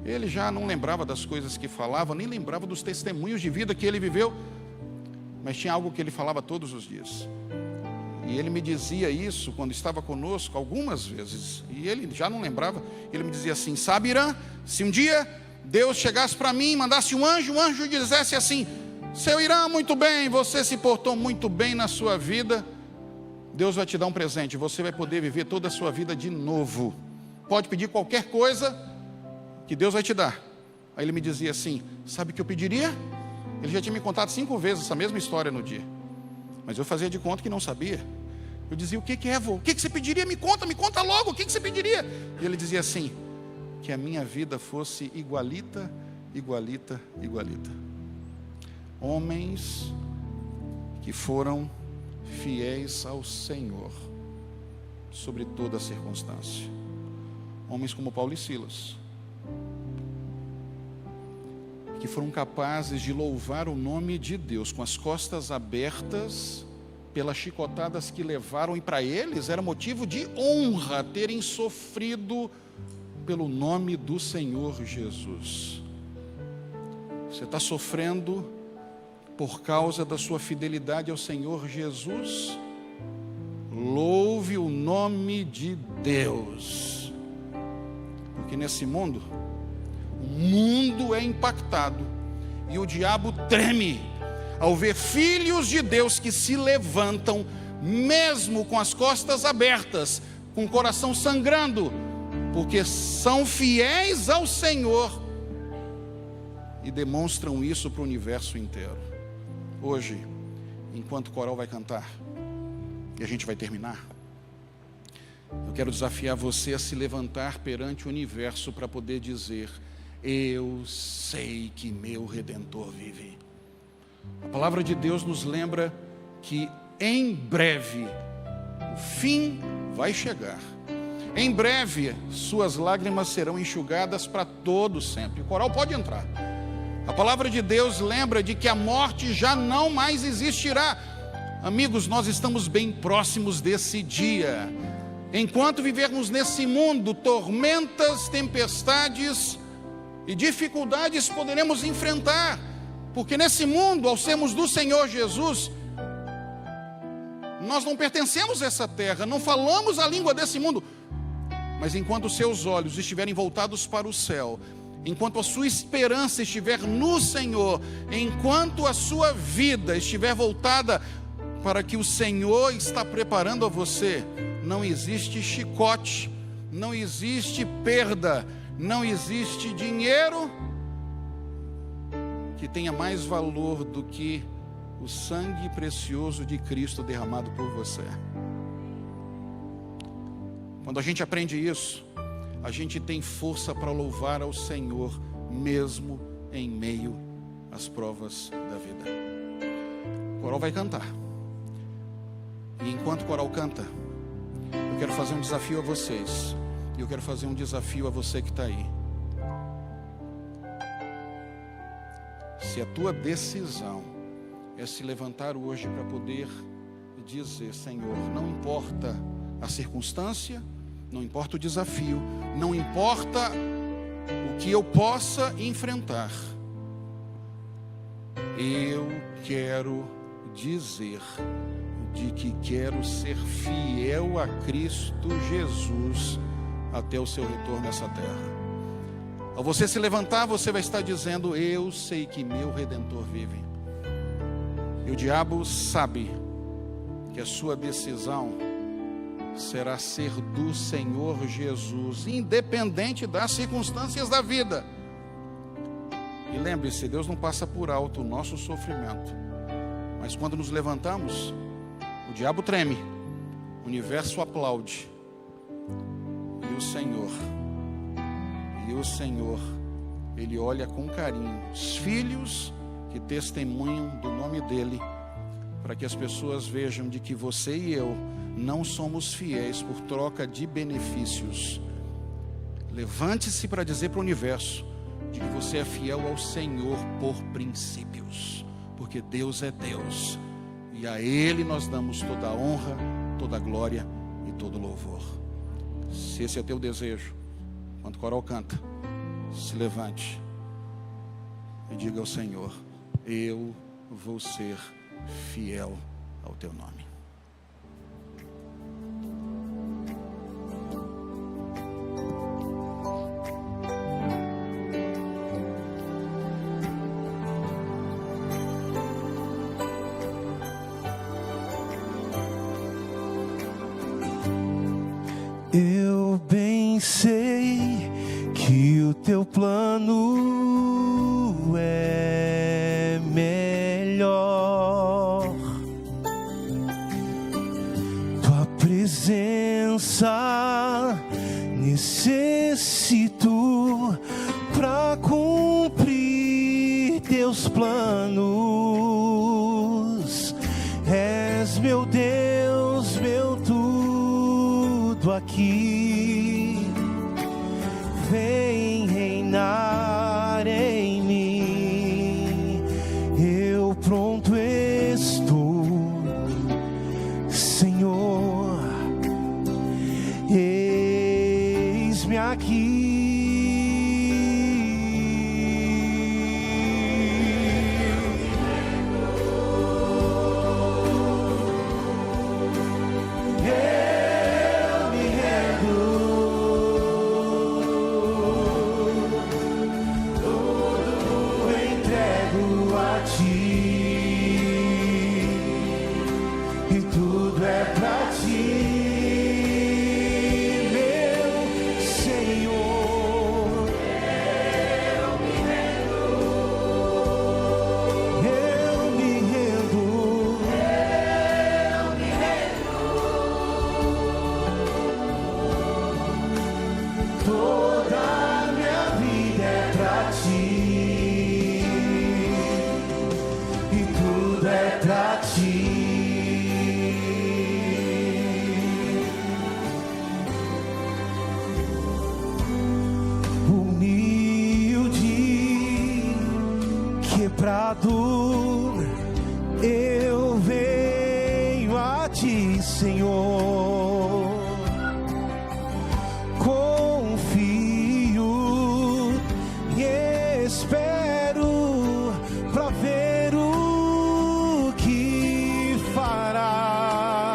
ele já não lembrava das coisas que falava, nem lembrava dos testemunhos de vida que ele viveu, mas tinha algo que ele falava todos os dias. E ele me dizia isso quando estava conosco algumas vezes, e ele já não lembrava. Ele me dizia assim: sabe, Irã, se um dia Deus chegasse para mim e mandasse um anjo dissesse assim: seu Irã, muito bem, você se portou muito bem na sua vida, Deus vai te dar um presente, você vai poder viver toda a sua vida de novo, pode pedir qualquer coisa que Deus vai te dar. Aí ele me dizia assim: sabe o que eu pediria? Ele já tinha me contado 5 vezes essa mesma história no dia, mas eu fazia de conta que não sabia. Eu dizia: o que é, vô? O que você pediria? Me conta logo, o que você pediria? E ele dizia assim: que a minha vida fosse igualita, igualita, igualita. Homens que foram fiéis ao Senhor sobre toda a circunstância. Homens como Paulo e Silas, que foram capazes de louvar o nome de Deus com as costas abertas pelas chicotadas que levaram, e para eles era motivo de honra terem sofrido pelo nome do Senhor Jesus. Você está sofrendo por causa da sua fidelidade ao Senhor Jesus? Louve o nome de Deus, porque nesse mundo, o mundo é impactado e o diabo treme ao ver filhos de Deus que se levantam, mesmo com as costas abertas, com o coração sangrando, porque são fiéis ao Senhor e demonstram isso para o universo inteiro. Hoje, enquanto o coral vai cantar e a gente vai terminar, eu quero desafiar você a se levantar perante o universo para poder dizer: eu sei que meu Redentor vive. A palavra de Deus nos lembra que em breve o fim vai chegar. Em breve suas lágrimas serão enxugadas para todo sempre. O coral pode entrar. A palavra de Deus lembra de que a morte já não mais existirá. Amigos, nós estamos bem próximos desse dia. Enquanto vivermos nesse mundo, tormentas, tempestades e dificuldades poderemos enfrentar, porque nesse mundo, ao sermos do Senhor Jesus, nós não pertencemos a essa terra, não falamos a língua desse mundo, mas enquanto os seus olhos estiverem voltados para o céu, enquanto a sua esperança estiver no Senhor, enquanto a sua vida estiver voltada para que o Senhor está preparando a você, não existe chicote, não existe perda, não existe dinheiro que tenha mais valor do que o sangue precioso de Cristo derramado por você. Quando a gente aprende isso, a gente tem força para louvar ao Senhor, mesmo em meio às provas da vida. O coral vai cantar. E enquanto o coral canta, eu quero fazer um desafio a vocês. E eu quero fazer um desafio a você que está aí. Se a tua decisão é se levantar hoje para poder dizer: Senhor, não importa a circunstância, não importa o desafio, não importa o que eu possa enfrentar, eu quero dizer de que quero ser fiel a Cristo Jesus até o seu retorno nessa terra. Ao você se levantar, você vai estar dizendo: eu sei que meu Redentor vive. E o diabo sabe que a sua decisão será ser do Senhor Jesus, independente das circunstâncias da vida. E lembre-se, Deus não passa por alto o nosso sofrimento, mas quando nos levantamos, o diabo treme, o universo aplaude, e o Senhor, Ele olha com carinho os filhos que testemunham do nome dEle, para que as pessoas vejam de que você e eu não somos fiéis por troca de benefícios. Levante-se para dizer para o universo de que você é fiel ao Senhor por princípios, porque Deus é Deus, e E a Ele nós damos toda a honra, toda a glória e todo o louvor. Se esse é teu desejo, quando o coral canta, se levante e diga ao Senhor: eu vou ser fiel ao teu nome. Eu bem sei que o teu plano é melhor. Tua presença necessito pra cumprir teus planos. És meu Deus, meu tudo aqui. Vem reinar em mim. Eu pronto estou, Senhor. Eis-me aqui. Eu venho a ti, Senhor. Confio e espero pra ver o que farás.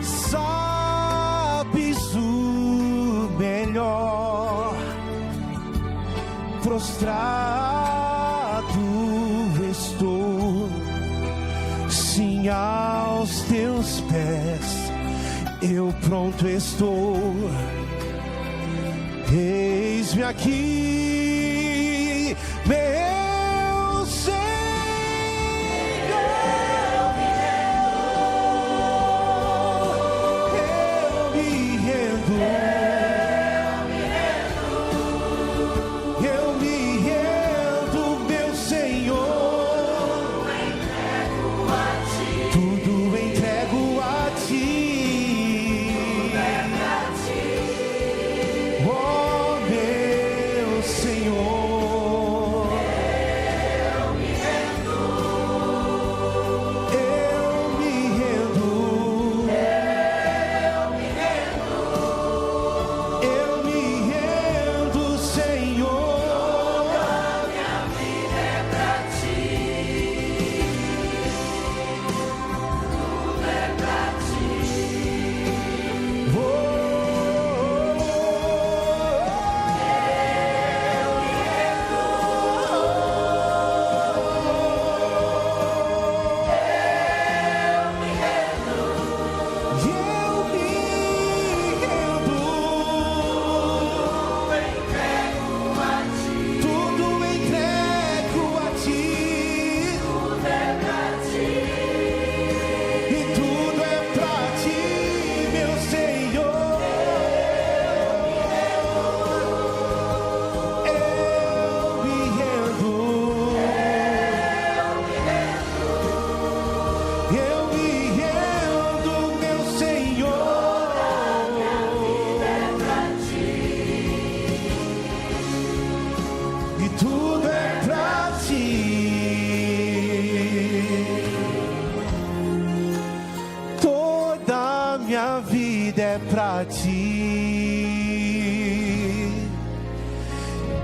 Sabes o melhor. Prostrado estou, sim, aos teus pés. Eu pronto estou. Eis-me aqui, meu Senhor. Eu me rendo.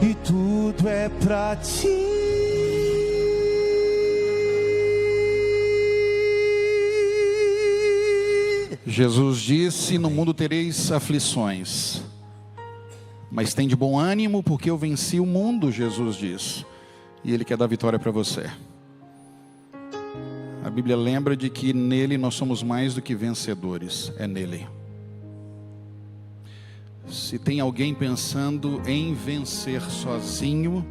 e tudo é pra ti. Jesus disse: no mundo tereis aflições, mas tem de bom ânimo, porque eu venci o mundo, Jesus diz. E Ele quer dar vitória para você. A Bíblia lembra de que nele nós somos mais do que vencedores. É nele. Se tem alguém pensando em vencer sozinho,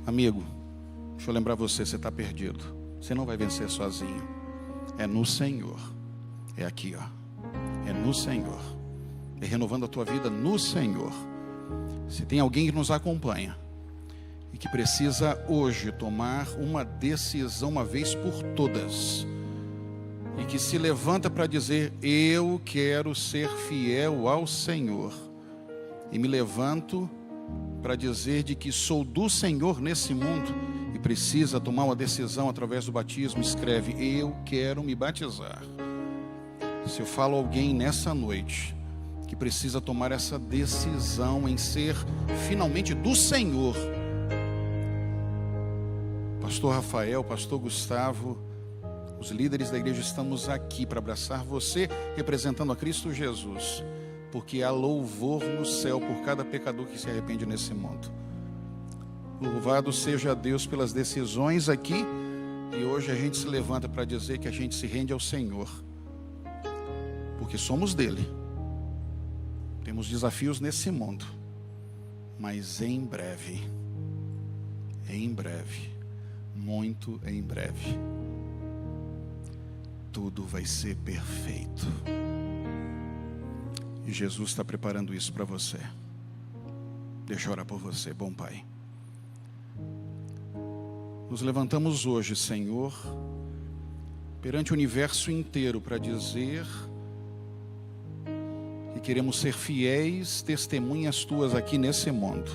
amigo, deixa eu lembrar você, você está perdido. Você não vai vencer sozinho. É no Senhor. É aqui, ó. É no Senhor. É renovando a tua vida no Senhor. Se tem alguém que nos acompanha e que precisa hoje tomar uma decisão uma vez por todas, e que se levanta para dizer: eu quero ser fiel ao Senhor, e me levanto para dizer de que sou do Senhor nesse mundo, e precisa tomar uma decisão através do batismo, escreve: eu quero me batizar. Se eu falo a alguém nessa noite que precisa tomar essa decisão em ser finalmente do Senhor, Pastor Rafael, Pastor Gustavo, os líderes da igreja, estamos aqui para abraçar você, representando a Cristo Jesus, porque há louvor no céu por cada pecador que se arrepende nesse mundo. Louvado seja Deus pelas decisões aqui, e hoje a gente se levanta para dizer que a gente se rende ao Senhor, porque somos dele. Temos desafios nesse mundo, mas em breve, muito em breve, tudo vai ser perfeito. E Jesus está preparando isso para você. Deixa eu orar por você, bom Pai. Nos levantamos hoje, Senhor, perante o universo inteiro para dizer que queremos ser fiéis testemunhas Tuas aqui nesse mundo.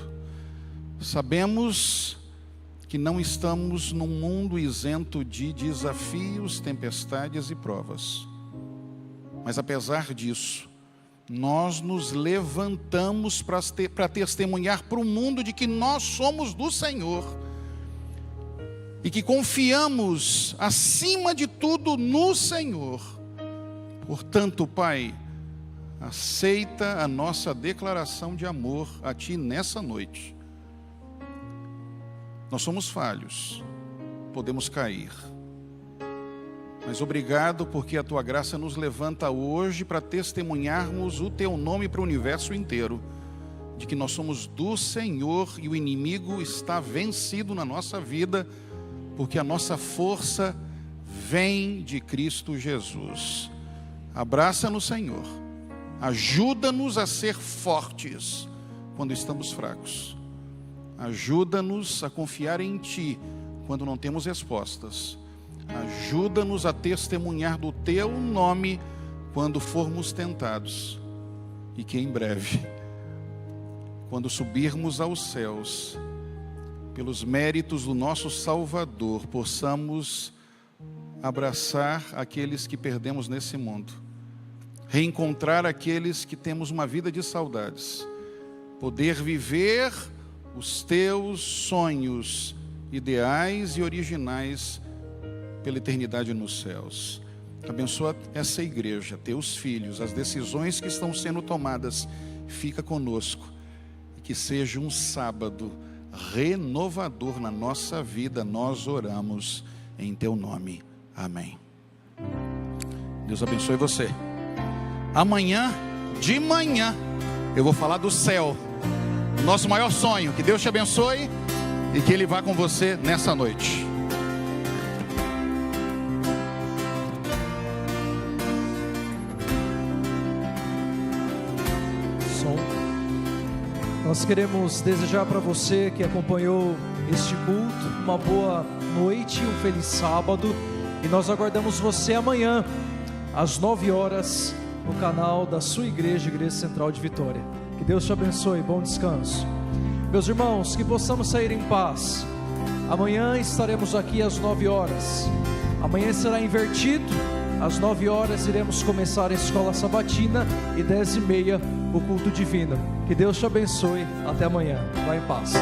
Sabemos que não estamos num mundo isento de desafios, tempestades e provas. Mas apesar disso, nós nos levantamos para testemunhar para o mundo de que nós somos do Senhor e que confiamos acima de tudo no Senhor. Portanto, Pai, aceita a nossa declaração de amor a Ti nessa noite. Nós somos falhos, podemos cair, mas obrigado porque a Tua graça nos levanta hoje para testemunharmos o Teu nome para o universo inteiro, de que nós somos do Senhor e o inimigo está vencido na nossa vida, porque a nossa força vem de Cristo Jesus. Abraça-nos, Senhor, ajuda-nos a ser fortes quando estamos fracos. Ajuda-nos a confiar em Ti quando não temos respostas. Ajuda-nos a testemunhar do Teu nome quando formos tentados. E que em breve, quando subirmos aos céus, pelos méritos do nosso Salvador, possamos abraçar aqueles que perdemos nesse mundo, reencontrar aqueles que temos uma vida de saudades, poder viver os Teus sonhos ideais e originais pela eternidade nos céus. Abençoa essa igreja, Teus filhos, as decisões que estão sendo tomadas, fica conosco, e que seja um sábado renovador na nossa vida. Nós oramos em Teu nome, amém. Deus abençoe você. Amanhã, de manhã, eu vou falar do céu, nosso maior sonho. Que Deus te abençoe e que Ele vá com você nessa noite. Nós queremos desejar para você que acompanhou este culto uma boa noite, um feliz sábado, e nós aguardamos você amanhã às 9 horas no canal da sua igreja, Igreja Central de Vitória. Que Deus te abençoe, bom descanso. Meus irmãos, que possamos sair em paz. Amanhã estaremos aqui às 9 horas. Amanhã será invertido, Às 9 horas iremos começar a escola sabatina e 10h30 o culto divino. Que Deus te abençoe. Até amanhã. Vá em paz.